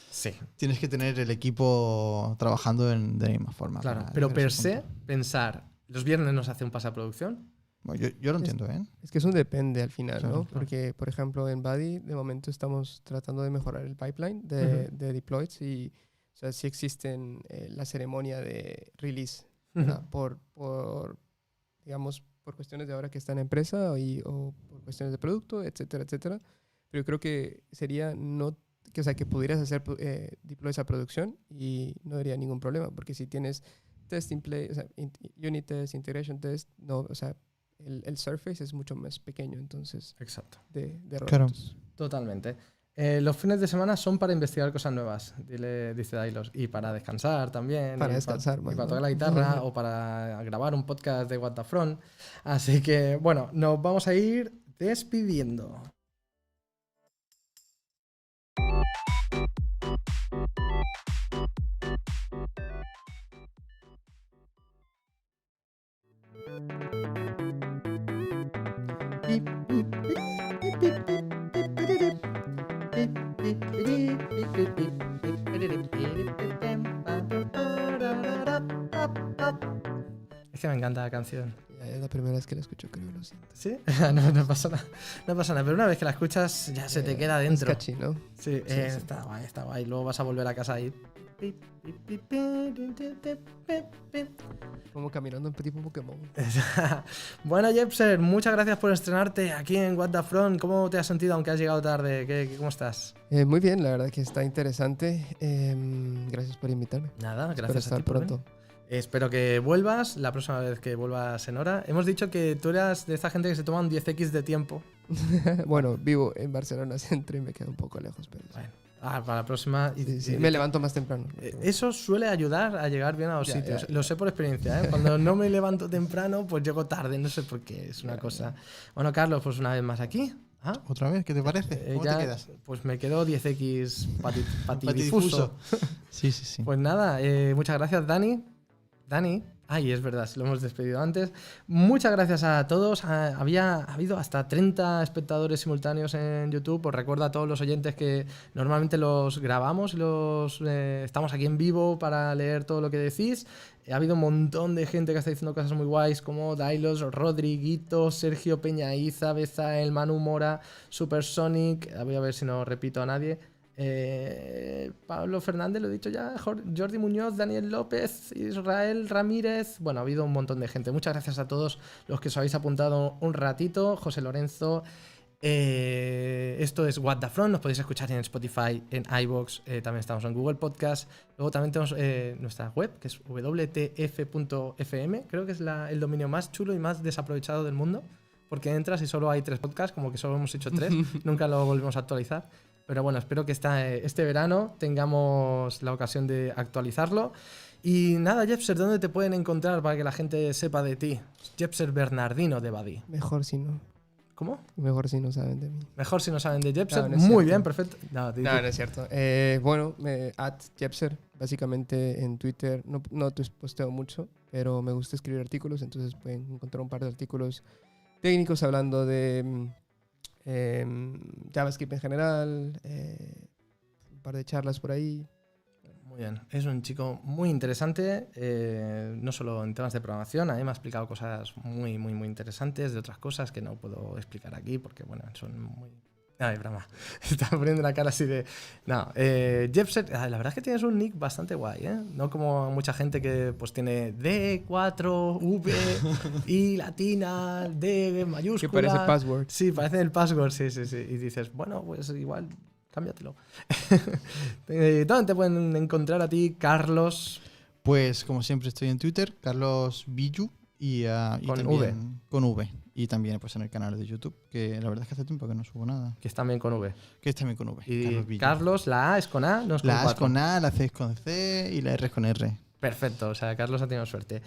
Sí. Tienes que tener el equipo trabajando de la misma forma. Claro, para pero llegar a per ese se, punto. pensar, los viernes no se hace un pase a producción. Bueno, yo lo entiendo, ¿eh? Es que eso depende al final, Claro, ¿no? claro. Porque, por ejemplo, en Buddy, de momento estamos tratando de mejorar el pipeline de deploys y, o sea, sí existen la ceremonia de release, ¿verdad? Digamos, por cuestiones de ahora que está en empresa o por cuestiones de producto, etcétera, etcétera. Pero creo que sería o sea, que pudieras hacer deploys a producción y no habría ningún problema, porque si tienes testing play, o sea, unit test, integration test, no, o sea, el surface es mucho más pequeño, entonces, Exacto. de error. Claro. Entonces, Totalmente. Los fines de semana son para investigar cosas nuevas, dice Dailos. Y para descansar también. Para y descansar, y más, para ¿no? tocar la guitarra o para grabar un podcast de What the Front. Así que, bueno, nos vamos a ir despidiendo. Es que me encanta la canción. ya es la primera vez que la escucho, creo, lo siento. ¿Sí? no pasa nada. No pasa nada. Pero una vez que la escuchas, ya se te queda Es dentro. catchy, ¿no? Sí, Sí, sí. está guay, está guay. Luego vas a volver a casa y... Como caminando un tipo Pokémon. Bueno, Jepser, muchas gracias por estrenarte aquí en What the Front. ¿Cómo te has sentido aunque has llegado tarde? ¿Cómo estás? Muy bien, la verdad que está interesante. Gracias por invitarme. Nada, Espero gracias a estar ti por pronto. venir. Espero que vuelvas la próxima vez que vuelvas en hora. Hemos dicho que tú eras de esta gente que se toma un 10x de tiempo. Bueno, vivo en Barcelona Centro y me quedo un poco lejos, pero sí. Bueno, para la próxima... Sí, sí, me levanto más temprano. Eso suele ayudar a llegar bien a los Ya, sitios. ya. Lo sé por experiencia, ¿eh? Cuando no me levanto temprano, pues llego tarde. No sé por qué, es una cosa. Bueno, Carlos, pues una vez más aquí. Ah, ¿Otra vez? ¿Qué te parece? ¿Cómo ya, te quedas? pues me quedo 10X patidifuso. Sí, sí, sí. Pues nada, muchas gracias, Dani. Dani, ay, es verdad, si lo hemos despedido antes. Muchas gracias a todos. Ha habido hasta 30 espectadores simultáneos en YouTube. Os recuerdo a todos los oyentes que normalmente los grabamos, estamos aquí en vivo para leer todo lo que decís. Ha habido un montón de gente que está diciendo cosas muy guays como Dailos, Rodriguito, Sergio Peñaiza, Bezael, Manu Mora, Supersonic. Voy a ver si no repito a nadie. Pablo Fernández, lo he dicho ya, Jordi Muñoz, Daniel López, Israel Ramírez. Bueno, ha habido un montón de gente. Muchas gracias a todos los que os habéis apuntado un ratito. José Lorenzo. Esto es What the Front. Nos podéis escuchar en Spotify, en iVoox, también estamos en Google Podcast. Luego también tenemos nuestra web, que es wtf.fm. Creo que es el dominio más chulo y más desaprovechado del mundo, porque entras y solo hay 3 podcasts, como que solo hemos hecho 3. Nunca lo volvemos a actualizar. Pero bueno, espero que este verano tengamos la ocasión de actualizarlo. Y nada, Jepser, ¿dónde te pueden encontrar para que la gente sepa de ti? Jepser Bernardino de Badí. Mejor si no. ¿Cómo? Mejor si no saben de mí. Mejor si no saben de Jepser. No, no es Muy cierto. bien, perfecto. No, No, no es cierto. Bueno, @Jepser, básicamente en Twitter no posteo mucho, pero me gusta escribir artículos, entonces pueden encontrar un par de artículos técnicos hablando de JavaScript en general, un par de charlas por ahí. Muy bien, es un chico muy interesante, no solo en temas de programación, a mí me ha explicado cosas muy, muy, muy interesantes de otras cosas que no puedo explicar aquí porque, bueno, son muy... Ay, broma. Estaba poniendo una cara así de... No, Jepser, la verdad es que tienes un nick bastante guay, ¿eh? No como mucha gente que pues tiene D4, V, I latina, D mayúscula... Que parece password. Sí, parece el password, sí. Y dices, bueno, pues igual... Cámbiatelo. ¿Dónde te pueden encontrar a ti, Carlos? Pues como siempre estoy en Twitter, Carlos Billu y Con también, V. Con V. Y también pues en el canal de YouTube, que la verdad es que hace tiempo que no subo nada. Que es también con V. Que es también con V. Y Billu. Carlos, la A es con A, no es con La A es 4. con A, la C es con C y la R es con R. Perfecto, o sea, Carlos ha tenido suerte.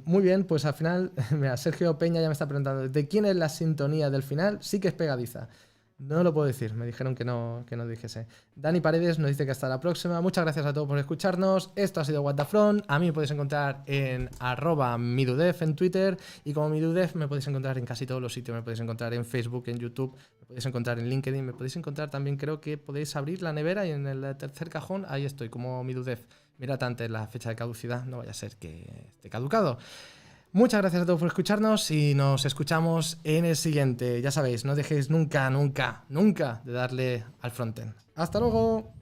Muy bien, pues al final, mira, Sergio Peña ya me está preguntando, ¿de quién es la sintonía del final? Sí que es pegadiza. No lo puedo decir, me dijeron que no dijese. Dani Paredes nos dice que hasta la próxima. Muchas gracias a todos por escucharnos. Esto ha sido What the Front. A mí me podéis encontrar en @midudev en Twitter. Y como Midudev me podéis encontrar en casi todos los sitios. Me podéis encontrar en Facebook, en YouTube, me podéis encontrar en LinkedIn, me podéis encontrar también, creo que podéis abrir la nevera y en el tercer cajón, ahí estoy, como Midudev. Mirad antes la fecha de caducidad, no vaya a ser que esté caducado. Muchas gracias a todos por escucharnos y nos escuchamos en el siguiente. Ya sabéis, no dejéis nunca de darle al frontend. ¡Hasta luego!